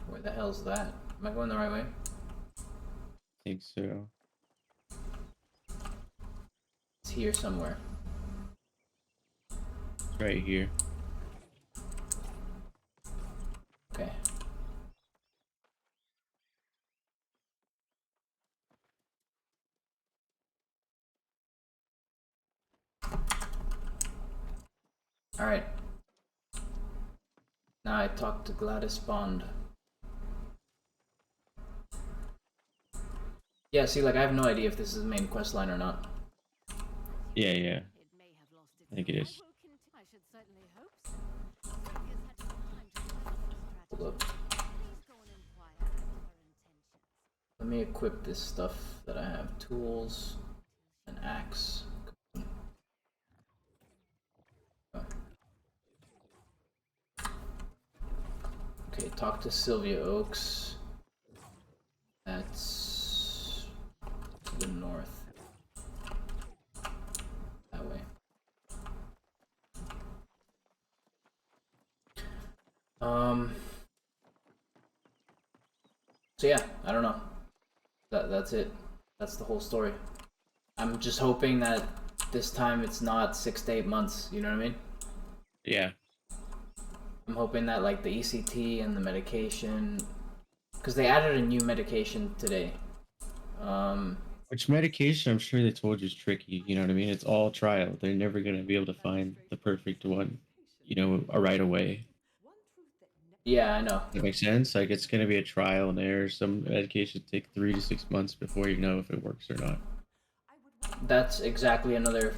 Where the hell's that? Am I going the right way? I think so. It's here somewhere. It's right here. Alright. Now I talked to Gladys Bond. Yeah, see, like, I have no idea if this is the main quest line or not. Yeah, yeah. I think it is. Hold up. Let me equip this stuff that I have. Tools, an axe. Okay, talk to Sylvia Oaks. That's to the north. That way. So yeah, I don't know. That's it. That's the whole story. I'm just hoping that this time it's not 6 to 8 months. You know what I mean? Yeah. I'm hoping that like the ECT and the medication, because they added a new medication today. Which medication I'm sure they told you is tricky. You know what I mean? It's all trial. They're never gonna be able to find the perfect one, right away. Yeah, I know. That makes sense. Like it's gonna be a trial and error. Some medications take 3 to 6 months before you know if it works or not. That's exactly another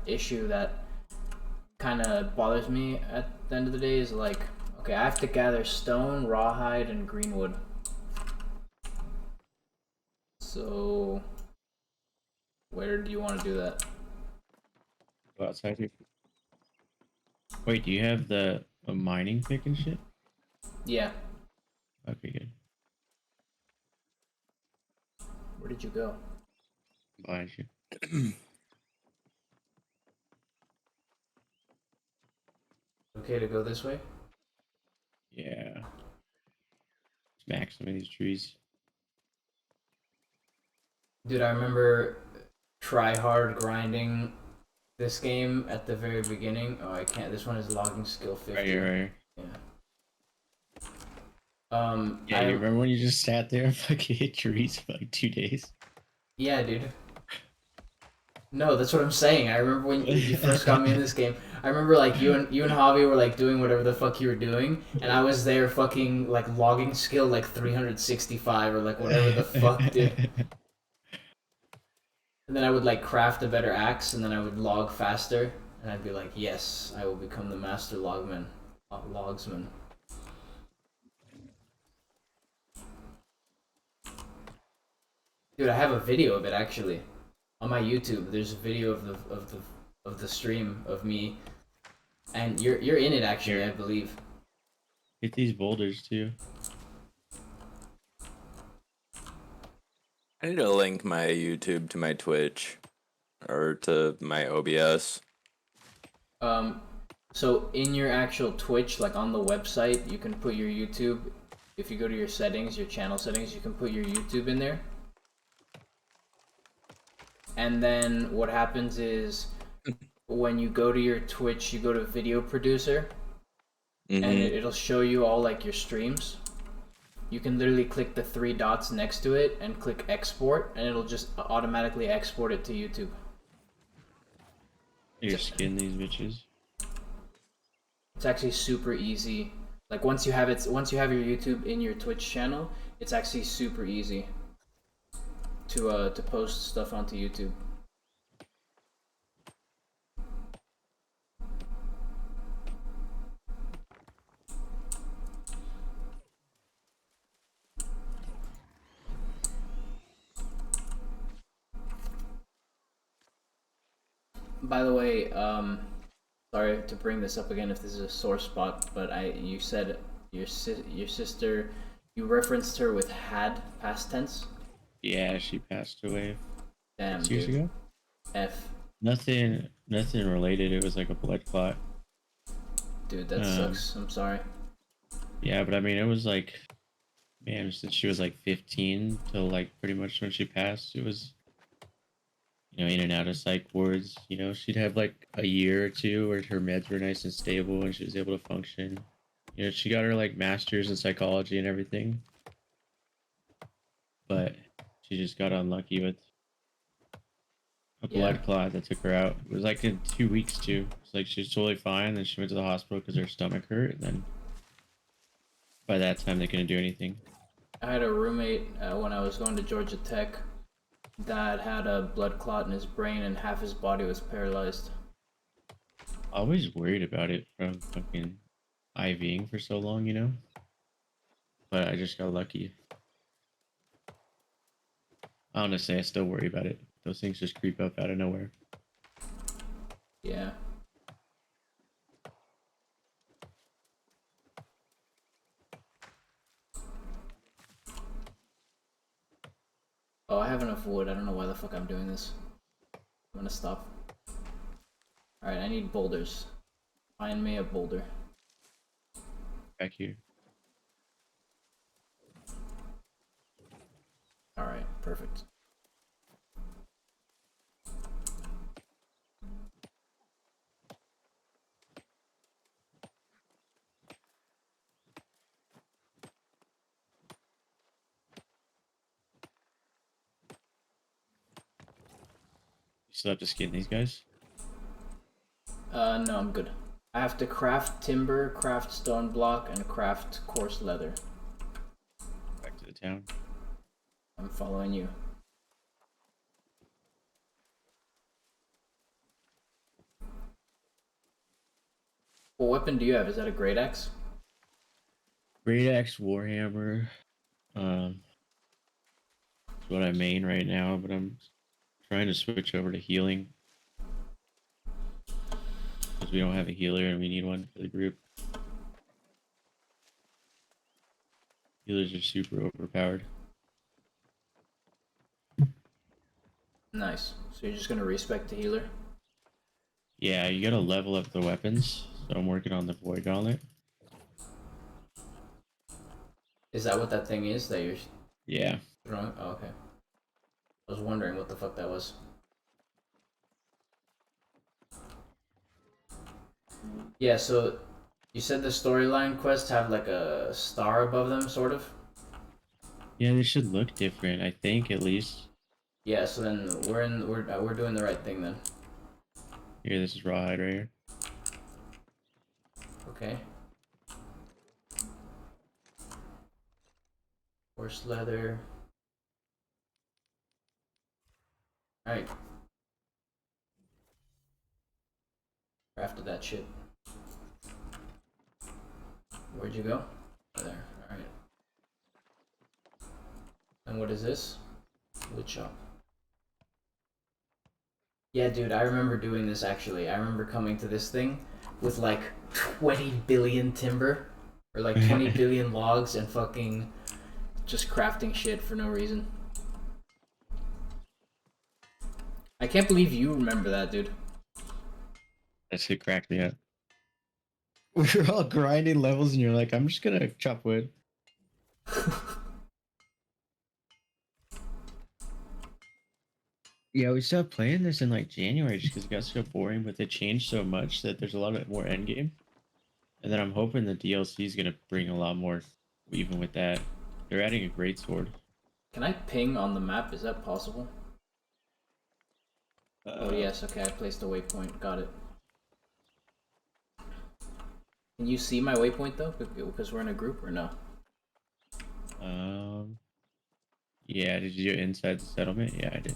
issue that kind of bothers me at the end of the day is like, okay, I have to gather stone, rawhide, and greenwood. So, where do you want to do that? Go outside here. Wait, do you have the mining pick and shit? Yeah. Okay, good. Where did you go? Behind you. Okay to go this way? Yeah. Smack some of these trees. Dude, I remember try hard grinding this game at the very beginning. Oh, I can't. This one is logging skill 50. Right here, right here. Yeah. Yeah, you remember when you just sat there and fucking hit trees for like 2 days? Yeah, dude. No, that's what I'm saying. I remember when you first got me in this game. I remember like you and Javi were like doing whatever the fuck you were doing, and I was there fucking like logging skill like 365 or like whatever the fuck, dude. And then I would like craft a better axe, and then I would log faster, and I'd be like, yes, I will become the master logsman. Dude, I have a video of it actually on my YouTube. There's a video of the stream of me, and you're in it actually, Here. I believe. Hit these boulders too. I need to link my YouTube to my Twitch or to my OBS. So in your actual Twitch, like on the website, you can put your YouTube. If you go to your settings, your channel settings, you can put your YouTube in there. And then what happens is when you go to your Twitch, you go to video producer, and it'll show you all like your streams. You can literally click the 3 dots next to it and click export, and it'll just automatically export it to YouTube. You skin these bitches. It's actually super easy. Like once you have your YouTube in your Twitch channel, it's actually super easy to post stuff onto YouTube. By the way, sorry to bring this up again if this is a sore spot, but you said your sister, you referenced her with had past tense. Yeah, she passed away. Damn, 6 years dude. ago. F. Nothing related. It was like a blood clot. Dude, that sucks. I'm sorry. Yeah, but I mean, it was like, man, since she was like 15 till like pretty much when she passed, it was, in and out of psych wards. She'd have like a year or two where her meds were nice and stable and she was able to function. She got her like master's in psychology and everything, but she just got unlucky with a Yeah. blood clot that took her out. It was like in 2 weeks too. It's like she was totally fine. Then she went to the hospital because her stomach hurt. And then by that time they couldn't do anything. I had a roommate when I was going to Georgia Tech that had a blood clot in his brain and half his body was paralyzed. I always worried about it from fucking IVing for so long, you know. But I just got lucky. Honestly, I still worry about it. Those things just creep up out of nowhere. Yeah. Oh, I have enough wood. I don't know why the fuck I'm doing this. I'm gonna stop. Alright, I need boulders. Find me a boulder. Back here. Alright, perfect. You still have to skin these guys? No, I'm good. I have to craft timber, craft stone block, and craft coarse leather. Back to the town. I'm following you. What weapon do you have? Is that a great axe? Great Axe Warhammer. That's what I main right now, but I'm trying to switch over to healing. Because we don't have a healer and we need one for the group. Healers are super overpowered. Nice. So you're just gonna respec the healer? Yeah, you gotta level up the weapons. So I'm working on the Void Gauntlet. Is that what that thing is that you're Yeah. throwing? Oh, okay. I was wondering what the fuck that was. Yeah, so you said the storyline quests have like a star above them, sort of? Yeah, they should look different, I think, at least. Yeah, so then we're doing the right thing then. Here, this is Rawhide right here. Okay. Horse leather. Alright. Crafted that shit. Where'd you go? There. Alright. And what is this? Wood shop. Yeah, dude, I remember doing this actually. I remember coming to this thing with like 20 billion timber or like 20 billion logs and fucking just crafting shit for no reason. I can't believe you remember that, dude. That shit cracked me up. We were all grinding levels and you're like, I'm just gonna chop wood. Yeah, we stopped playing this in like January just because it got so boring, but they changed so much that there's a lot of more endgame. And then I'm hoping the DLC is gonna bring a lot more even with that. They're adding a great sword. Can I ping on the map? Is that possible? Oh yes, okay, I placed a waypoint. Got it. Can you see my waypoint though? Because we're in a group or no? Um, yeah, did you do it inside the settlement? Yeah, I did.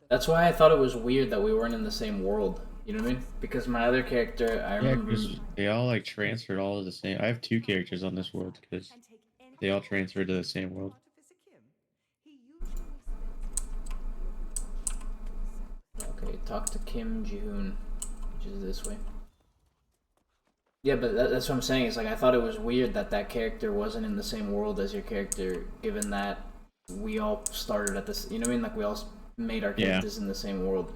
That's why I thought it was weird that we weren't in the same world. You know what I mean? Because my other character, I Yeah, remember. because they all like transferred all to the same. I have two characters on this world because they all transferred to the same world. Okay, talk to Kim Ji-hoon, which is this way. Yeah, but that's what I'm saying. It's like I thought it was weird that that character wasn't in the same world as your character, given that we all started at this. You know what I mean? Like we all made our Yeah. characters in the same world.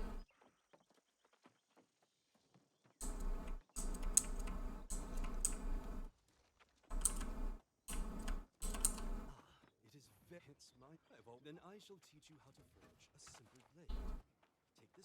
Then I shall teach you how to forge a simple blade. Take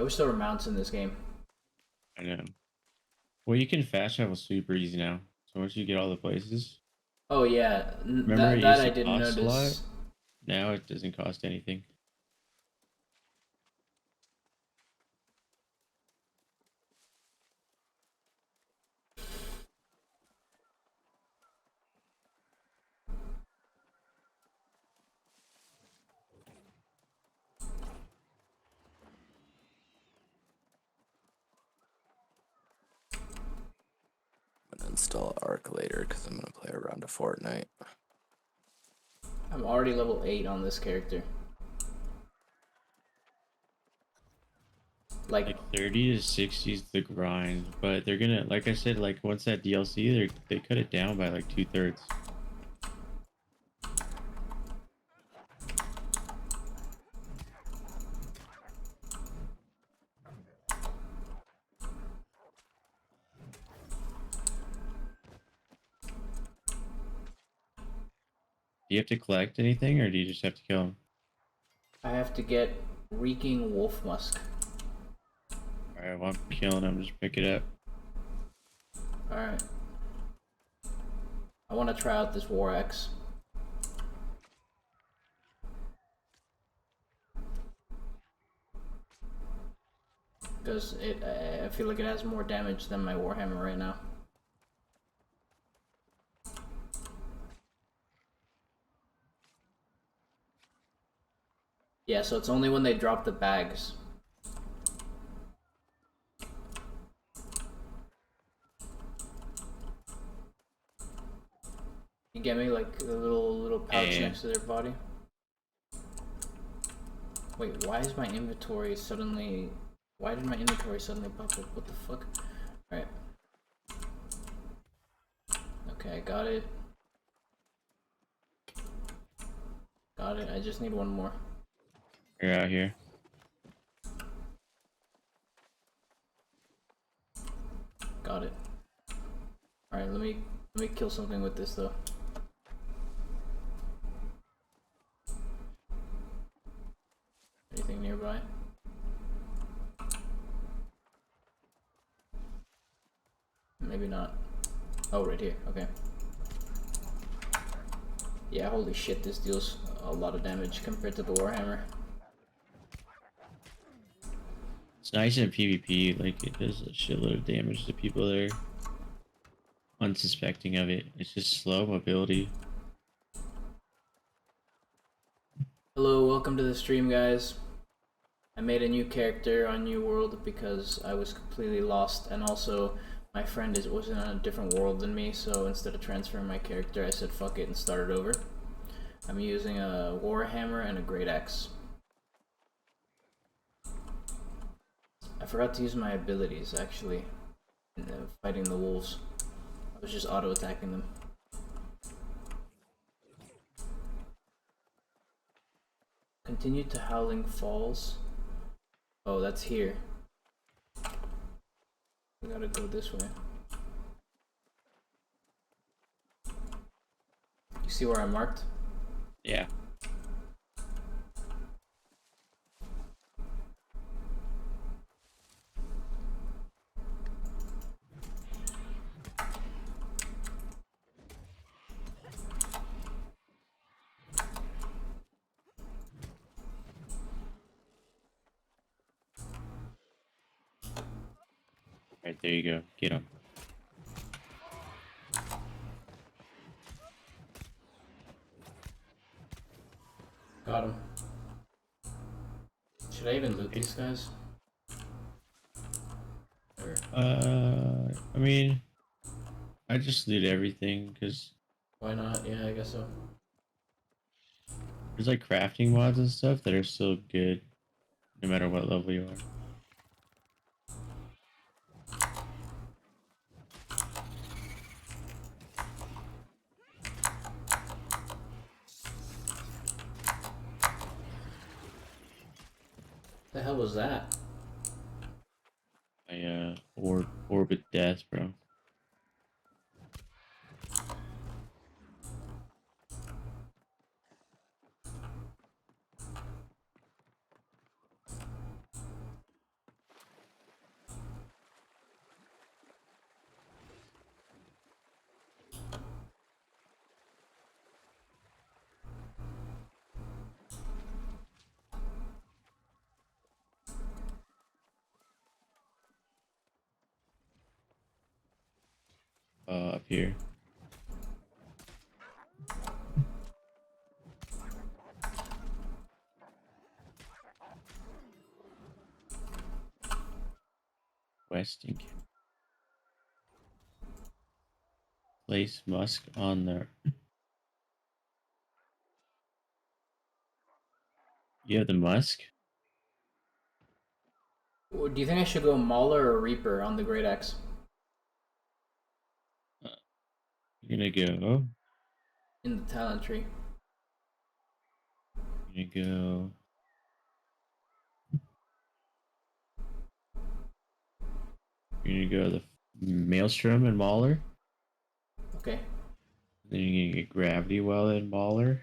I wish there were mounts in this game. I know. Well, you can fast travel super easy now. So once you get all the places, Oh yeah, remember that it used I to didn't cost a lot. notice. Now it doesn't cost anything. I'm gonna install Arc later because I'm gonna play around a Fortnite. I'm already level 8 on this character. Like 30 to 60 is the grind, but they're gonna, like I said, like once that DLC, they cut it down by like 2/3. Do you have to collect anything, or do you just have to kill them? I have to get Reeking Wolf Musk. All right, well, I'm killing them. Just pick it up. Alright. I want to try out this War Axe. Because I feel like it has more damage than my Warhammer right now. Yeah, so it's only when they drop the bags. You get me? Like a little pouch Yeah. next to their body. Wait, why is my inventory suddenly... Why did my inventory suddenly pop up? What the fuck? Alright. Okay, I got it. Got it, I just need one more. You're out here. Got it. Alright, let me kill something with this though. Anything nearby? Maybe not. Oh, right here. Okay. Yeah, holy shit, this deals a lot of damage compared to the Warhammer. It's nice in PvP. Like it does a shitload of damage to people that are unsuspecting of it. It's just slow mobility. Hello, welcome to the stream, guys. I made a new character on New World because I was completely lost, and also my friend was in a different world than me, so instead of transferring my character, I said fuck it and started over. I'm using a Warhammer and a Great Axe. I forgot to use my abilities, actually, in fighting the wolves. I was just auto-attacking them. Continue to Howling Falls. Oh, that's here. We gotta go this way. You see where I marked? Yeah. Right there you go. Get him. Got him. Should I even loot these guys? Or... I mean, I just loot everything because Why not? Yeah, I guess so. there's like crafting mods and stuff that are still good no matter what level you are. The hell was that? I orbit death, bro. Up here. Westing. Place musk on the. You have the musk? Do you think I should go Mauler or Reaper on the Great Axe? You're gonna go. In the talent tree. You're gonna go. You're gonna go the Maelstrom and Mauler. Okay. Then you're gonna get Gravity Well and Mauler.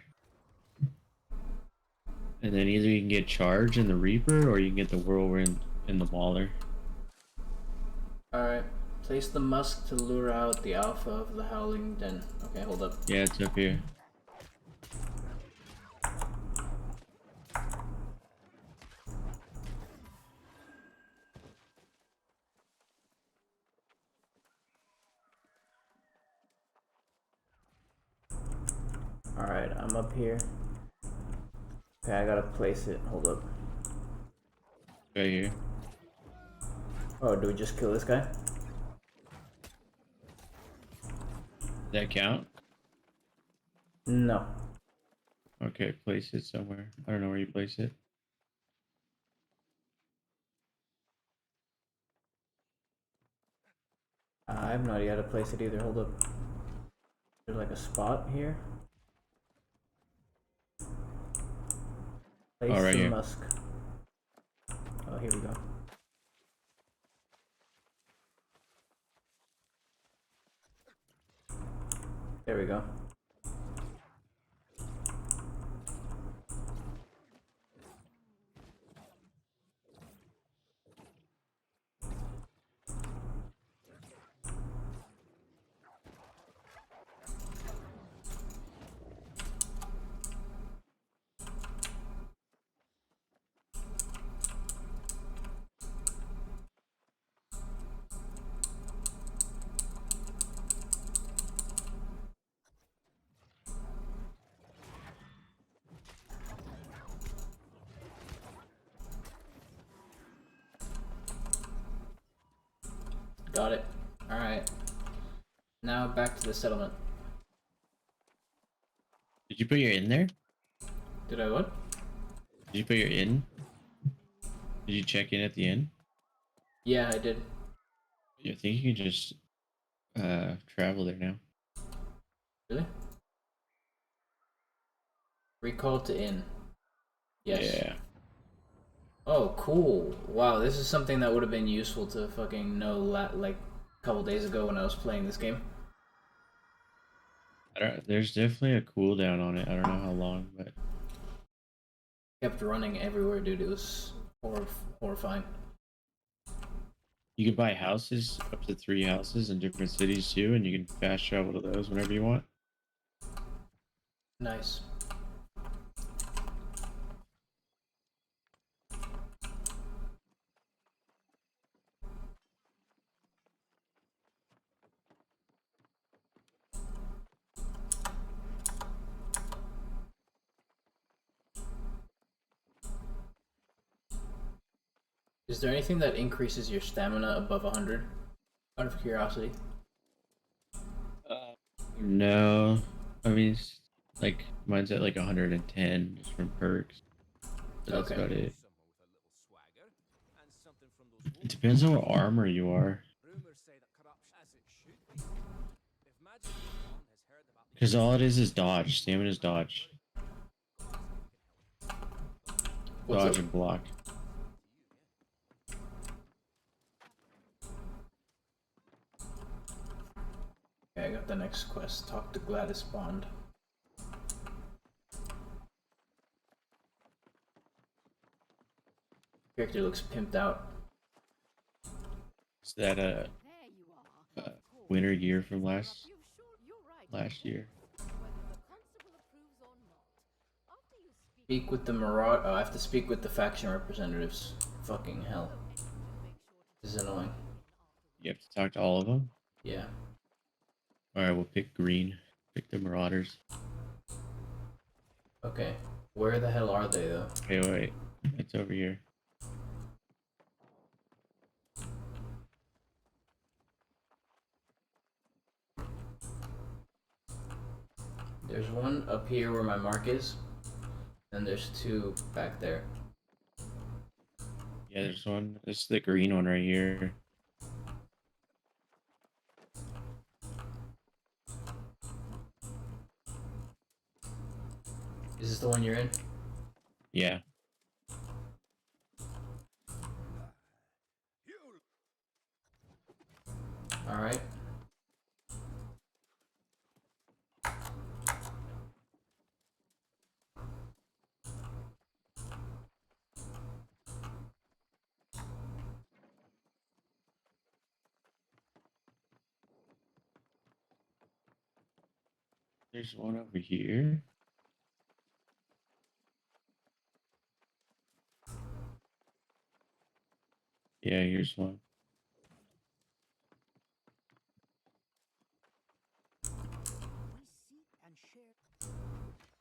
And then either you can get Charge in the Reaper or you can get the Whirlwind in the Mauler. Alright. Place the musk to lure out the alpha of the Howling Den. Okay, hold up. Yeah, it's up here. Alright, I'm up here. Okay, I gotta place it. Hold up. Right here. Oh, do we just kill this guy? Does that count? No. Okay, place it somewhere. I don't know where you place it. I have no idea how to place it either. Hold up. There's like a spot here. Place Oh, right the here. musk. Oh, here we go. There we go. Got it. Alright. Now back to the settlement. Did you put your in there? Did I what? Did you put your in? Did you check in at the inn? Yeah, I did. I think you can just travel there now. Really? Recall to inn. Yes. Yeah. Oh, cool. Wow, this is something that would have been useful to fucking know like a couple days ago when I was playing this game. There's definitely a cooldown on it. I don't know how long, but Kept running everywhere, dude. It was horrifying. you can buy houses, up to 3 houses in different cities too, and you can fast travel to those whenever you want. Nice. Is there anything that increases your stamina above 100? Out of curiosity. No, I mean, like mine's at like 110 just from perks. But that's Okay. about it. It depends on what armor you are. Because all it is dodge. Stamina is dodge. What's Dodge up? and block. Okay, I got the next quest. Talk to Gladys Bond. Character looks pimped out. Is that a winter gear from last year? Speak with the Marauder. Oh, I have to speak with the faction representatives. Fucking hell. This is annoying. You have to talk to all of them. Yeah. Alright, we'll pick green. Pick the Marauders. Okay. Where the hell are they though? Hey, wait. It's over here. There's one up here where my mark is, and there's two back there. Yeah, there's one. This is the green one right here. Is this the one you're in? Yeah. Alright. There's one over here. Yeah, here's one.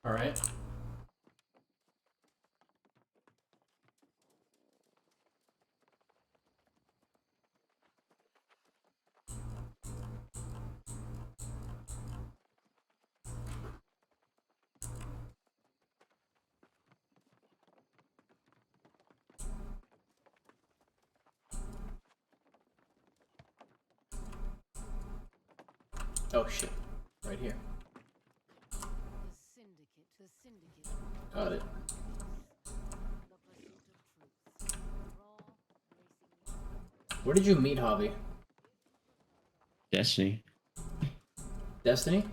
Alright. Oh shit. Right here. The syndicate. Got it. The pursuit of truth. Raw, racing. Where did you meet Javi? Destiny. Destiny?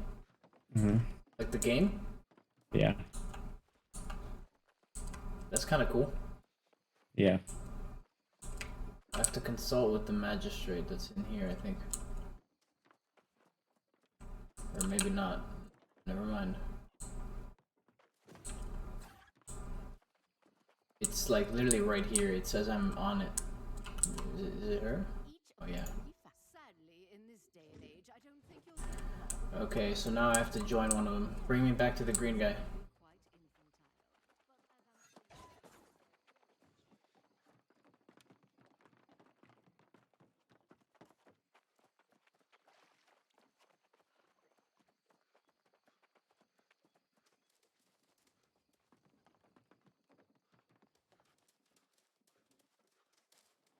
Mm-hmm. Like the game? Yeah. That's kind of cool. Yeah. I have to consult with the magistrate that's in here, I think. Or maybe not. Never mind. It's like literally right here. It says I'm on it. Is it her? Oh yeah. Sadly, in this day and age, I don't think you'll get Okay, so now I have to join one of them. Bring me back to the green guy. quite infantile.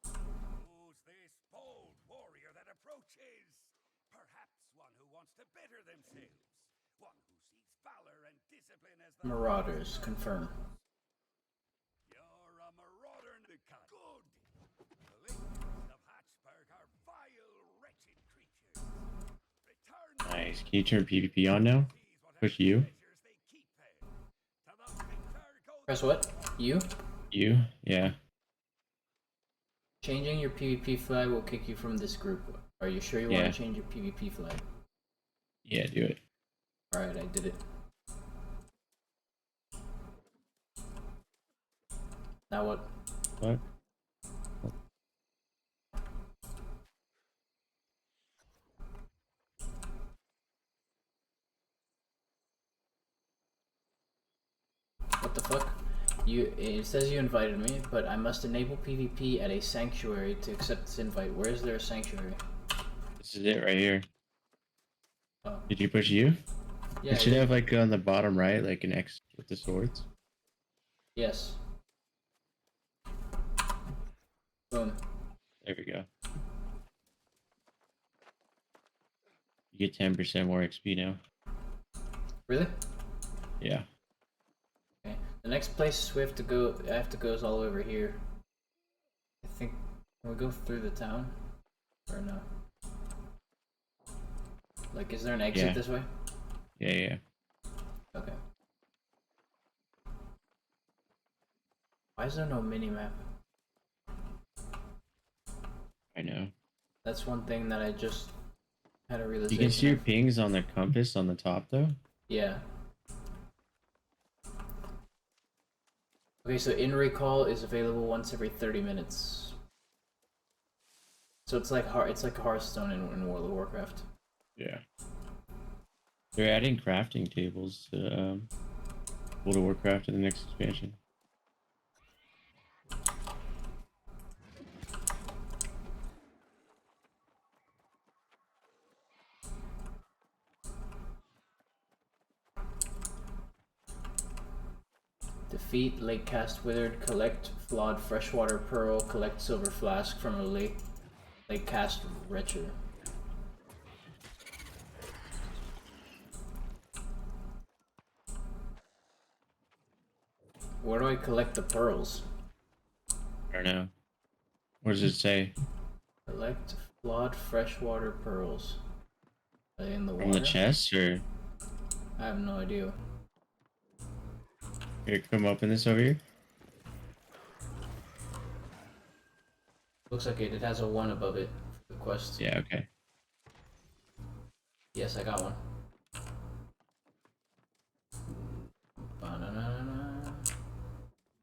Who's this bold warrior that approaches? Perhaps one who wants to better themselves. One who seeks valor and discipline as the Marauders, confirm. You're a marauder in the cut. Good. The ladies of Hatchburg are vile, wretched creatures. Return Nice. Can you turn PvP on now? these whatever Push you. treasures they keep there. To the victor go Press what? You? You? Yeah. Changing your PvP flag will kick you from this group. Are you sure you Yeah. want to change your PvP flag? Yeah, do it. Alright, I did it. Now what? What? What the fuck? It says you invited me, but I must enable PvP at a sanctuary to accept this invite. Where is there a sanctuary? This is it right here. Oh. Did you push you? Yeah. It should I did. have like on the bottom right, like an X with the swords. Yes. Boom. There we go. You get 10% more XP now. Really? Yeah. Okay. The next place I have to go is all over here. I think. Can we go through the town? Or no? Like, is there an exit Yeah. this way? Yeah, yeah. Okay. Why is there no mini-map? I know. That's one thing that I just had a realization. You can see your of. pings on the compass on the top though. Yeah. Okay, so in recall is available once every 30 minutes. So it's like Hearthstone in World of Warcraft. Yeah. They're adding crafting tables to World of Warcraft in the next expansion. Defeat Lake Cast Withered, collect flawed freshwater pearl, collect silver flask from a lake cast wretcher. Where do I collect the pearls? I don't know. What does it say? Collect flawed freshwater pearls. Are they in the From water? the chest, or I have no idea. here, come open this over here? Looks like it. It has a 1 above it for the quest. Yeah, okay. Yes, I got one. Ba-na-na-na-na.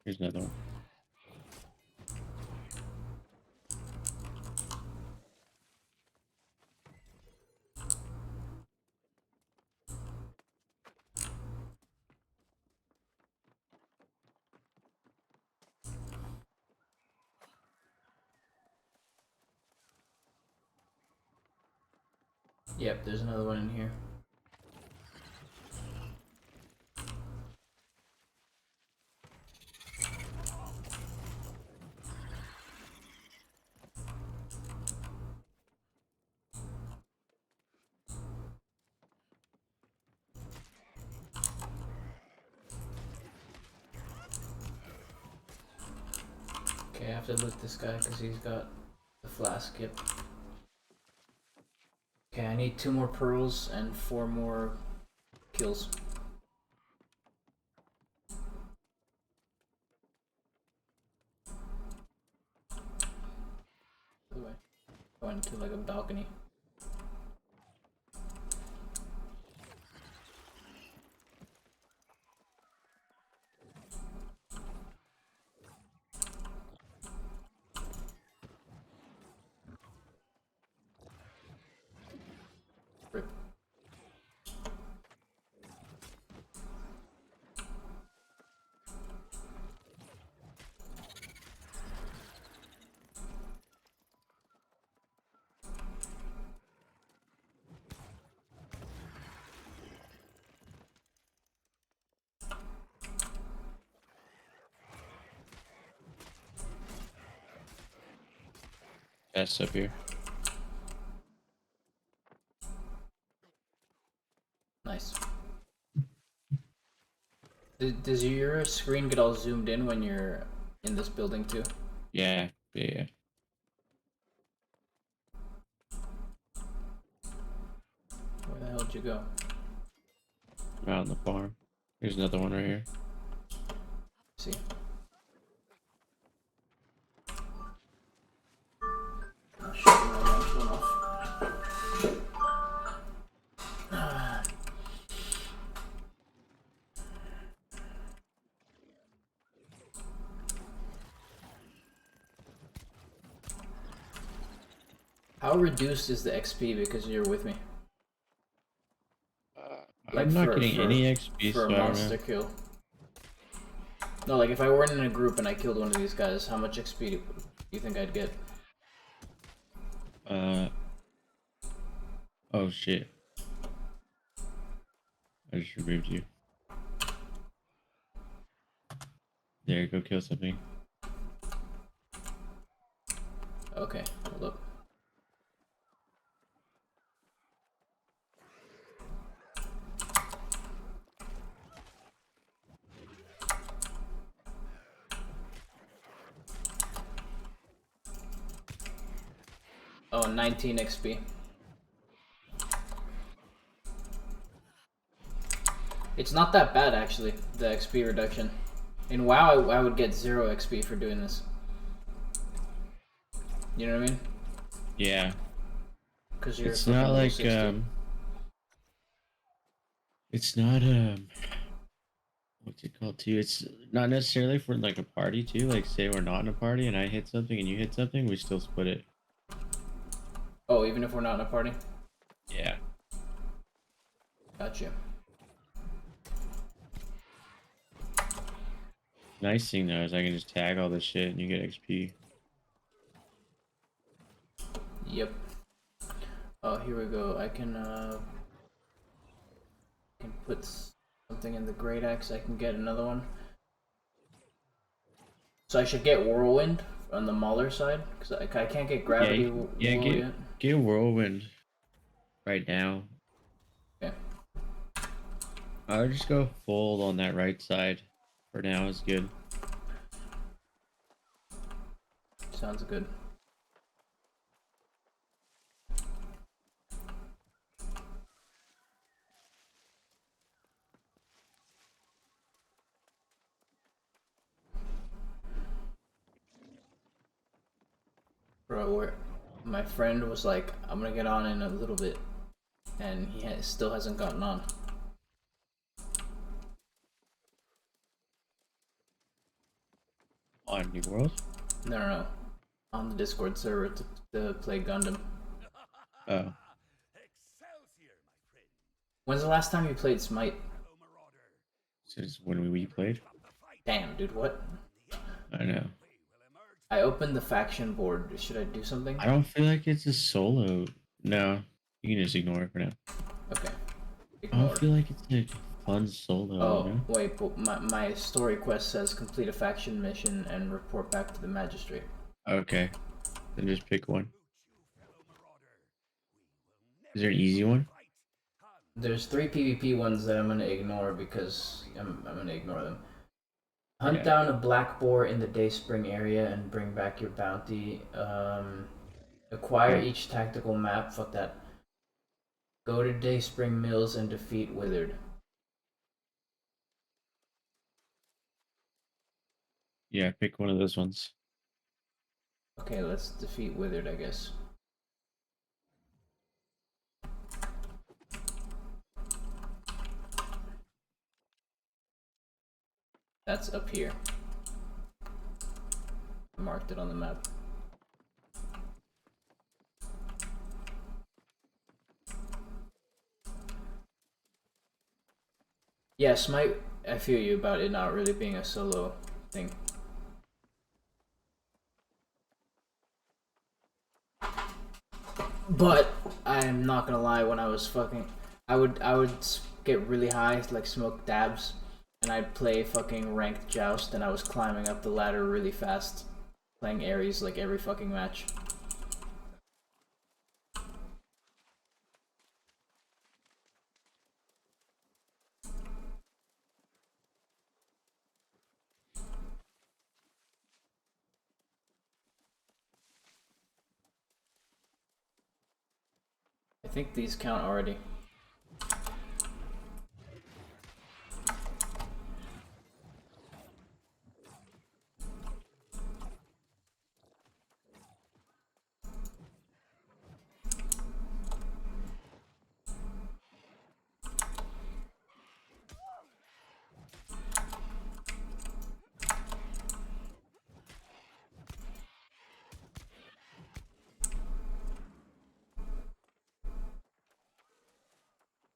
Here's another one. Yep, there's another one in here. Okay, I have to loot this guy because he's got the flask. Yep. Okay, I need 2 more pearls and 4 more kills. Other way. Go into like a balcony. Rip. Chest up here. Nice. Does your screen get all zoomed in when you're in this building too? Yeah, yeah. Where the hell did you go? I'm out on the farm. Here's another one right here. See. Oh shit, my alarm's going off. How reduced is the XP because you're with me? I'm not getting any XP, for so a I don't monster know. kill. No, like if I weren't in a group and I killed one of these guys, how much XP do you think I'd get? Oh shit. I just removed you. There, go kill something. Okay, hold up. Oh, 19 XP. It's not that bad actually, the XP reduction. In WoW, I would get 0 XP for doing this. You know what I mean? Yeah. Because you're It's fucking not level like 60. it's not what's it called too? It's not necessarily for like a party too. Like say we're not in a party and I hit something and you hit something, we still split it. Oh, even if we're not in a party? Yeah. Gotcha. Gotcha. Nice thing though is I can just tag all this shit and you get XP. Yep. Oh, here we go. I can put something in the great axe. I can get another one. So I should get whirlwind on the Mauler side because I can't get gravity. Yeah, yet. get whirlwind right now. Okay. I'll just go full on that right side for now is good. Sounds good. Bro, where my friend was like, I'm gonna get on in a little bit, and he still hasn't gotten on. On New World? No. On the Discord server to play Gundam. Oh. Excelsior, my friend. When's the last time you played Smite? Fellow marauder. Since when we played? From the fight, Damn, dude, what? I know. we will emerge. I opened the faction board. Should I do something? I don't feel like it's a solo. No. You can just ignore it for now. Okay. I Ignore. don't feel like it's a fun solo, Oh, you know? wait, but my story quest says complete a faction mission and report back to the magistrate. Okay. Then just pick one. Boot you, fellow marauder. We will Is there an never easy one? fight. There's 3 PvP ones that I'm gonna ignore because I'm gonna ignore them. Hunt Yeah. down a black boar in the Dayspring area and bring back your bounty. Acquire Okay. each tactical map. Fuck that. Go to Dayspring Mills and defeat Withered. Yeah, pick one of those ones. Okay, let's defeat Withered, I guess. That's up here. I marked it on the map. Yeah, Smite, I feel you about it not really being a solo thing. But I'm not gonna lie, when I was fucking, I would get really high, like smoke dabs, and I'd play fucking ranked joust, and I was climbing up the ladder really fast, playing Ares like every fucking match. I think these count already.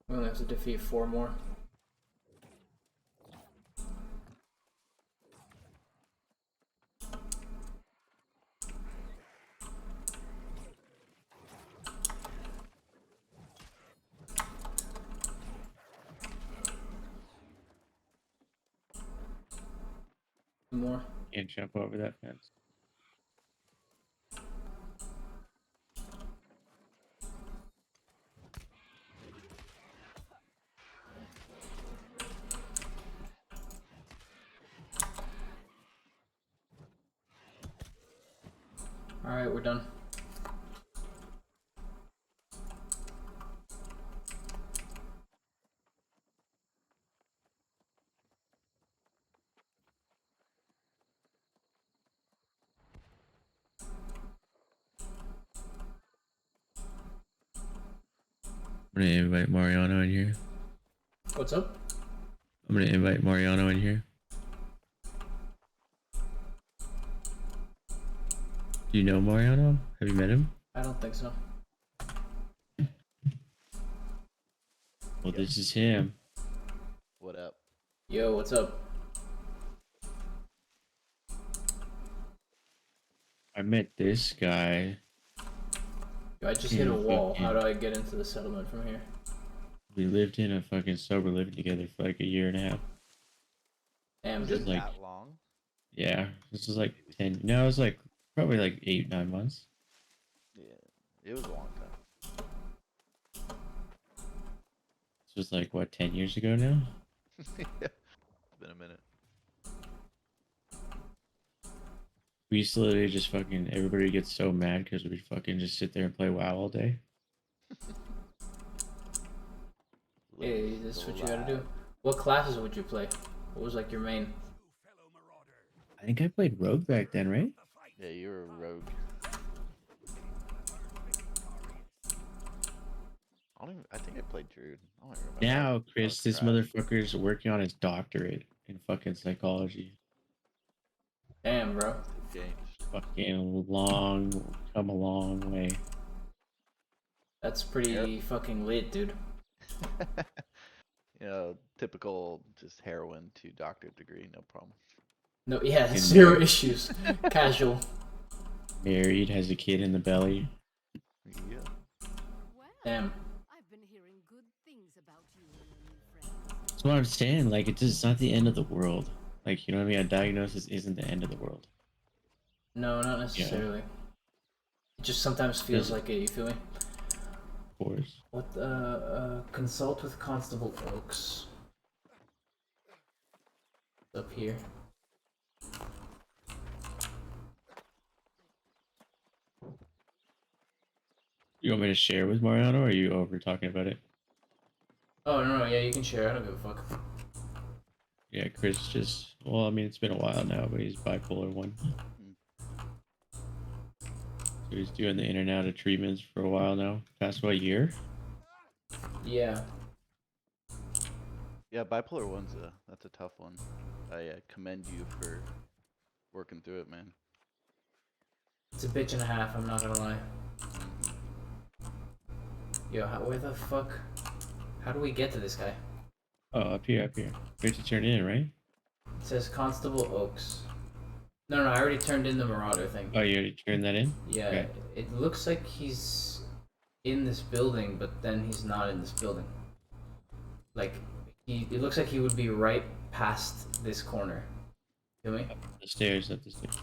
We only have to defeat 4 more. More. Can't jump over that fence. Alright, we're done. I'm gonna invite Mariano in here. What's up? I'm gonna invite Mariano in here. Do you know Mariano? Have you met him? I don't think so. Well, this is him. What up? Yo, what's up? I met this guy. Yo, I just hit a in wall. How do fucking- I get into the settlement from here? We lived in a fucking sober living together for like a year and a half. Damn, Was Just it dude. like- that long? Yeah, this was like 10. No, it was like probably like 8, 9 months. Yeah, it was a long time. This was like what, 10 years ago now? Yeah, it's been a minute. We used to literally just fucking everybody gets so mad because we fucking just sit there and play WoW all day. Hey, Liz, this is still what you gotta alive. do. What classes would you play? What was like your main? Fellow marauder, I think I played Rogue back then, right? the fight. Yeah, you were a rogue. I think I played Druid. I don't even remember. Now, That Chris, was this trash. motherfucker's working on his doctorate in fucking psychology. Damn, bro. Changed. Fucking come a long way. That's pretty fucking lit, dude. You know, typical just heroin to doctorate degree, no problem. No, yeah, Fucking zero nerd. issues. Casual. Married, has a kid in the belly. Yeah. Well, Damn. I've been hearing good things about you and your new friends. That's what I'm saying. Like, it's not the end of the world. Like, you know what I mean? A diagnosis isn't the end of the world. No, not necessarily. It just sometimes feels like it, you feel me? Of course. What, consult with Constable Oaks. Up here. You want me to share with Mariano, or are you over talking about it? Oh, no, yeah, you can share. I don't give a fuck. Yeah, Chris just. Well, I mean, it's been a while now, but he's bipolar 1. So he's doing the in and out of treatments for a while now. Past what, a year? Yeah. Yeah, bipolar 1's that's a tough one. I commend you for working through it, man. It's a bitch and a half, I'm not gonna lie. Yo, where the fuck? How do we get to this guy? Oh, up here, up here. We have to turn in, right? It says Constable Oaks. No, I already turned in the Marauder thing. Oh, you already turned that in? Yeah, Okay. it looks like he's in this building, but then he's not in this building. Like, it looks like he would be right past this corner. Feel me? The stairs, up the stairs.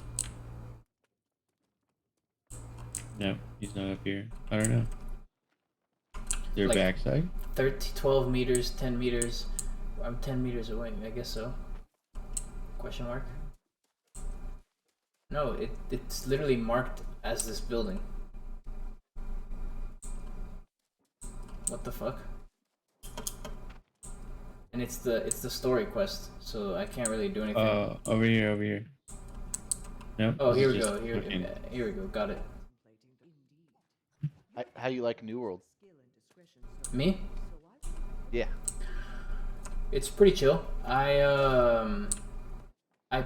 No, he's not up here. I don't know. Their Like- backside? 12 meters, 10 meters. I'm 10 meters away, I guess so. Question mark? No, it's literally marked as this building. What the fuck? And it's the story quest, so I can't really do anything. Over here, over here. No. Oh, this here is we just go. fucking- Here we go. Got it. How you like New World? Me? Yeah. It's pretty chill. I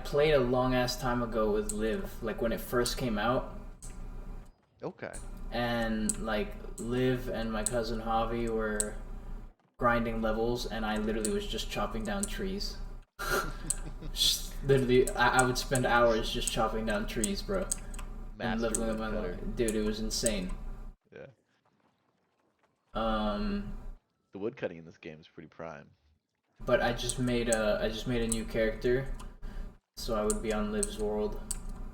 played a long ass time ago with Liv, like when it first came out, Okay. and like Liv and my cousin Javi were grinding levels, and I literally was just chopping down trees. Just literally, I would spend hours just chopping down trees, bro. And Master leveling up my woodcutter. dude, it was insane. Yeah. Um, The woodcutting in this game is pretty prime. but I just made a new character, so I would be on Liv's world,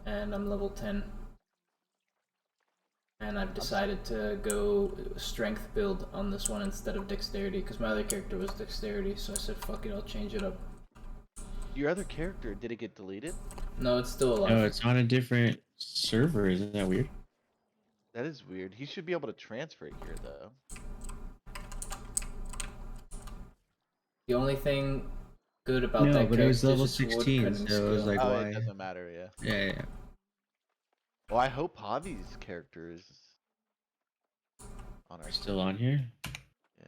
and I'm level 10. And I've decided to go strength build on this one instead of dexterity, because my other character was dexterity, so I said fuck it, I'll change it up. Your other character, did it get deleted? No, it's still alive. No, it's on a different server. Isn't that weird? That is weird. He should be able to transfer it here, though. The only thing good about No, that but character it was level is his 16, woodcutting so it was skill. like, Oh, why? it doesn't matter, yeah. Yeah, yeah. Well, I hope Javi's character is on our Are still on here? Yeah.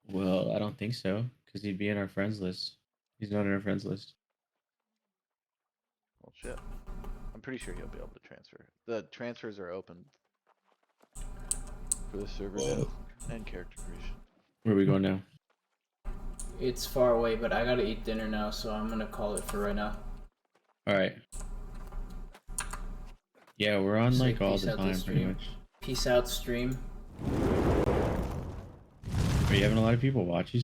Well, I don't think so, because he'd be in our friends list. He's not in our friends list. Well, shit. I'm pretty sure he'll be able to transfer. The transfers are open for the server now and character creation. Where are we going now? It's far away, but I gotta eat dinner now, so I'm gonna call it for right now. All right. Yeah, we're on Say like all peace the out to time, pretty stream. much. Peace out, stream. Are you having a lot of people watch you?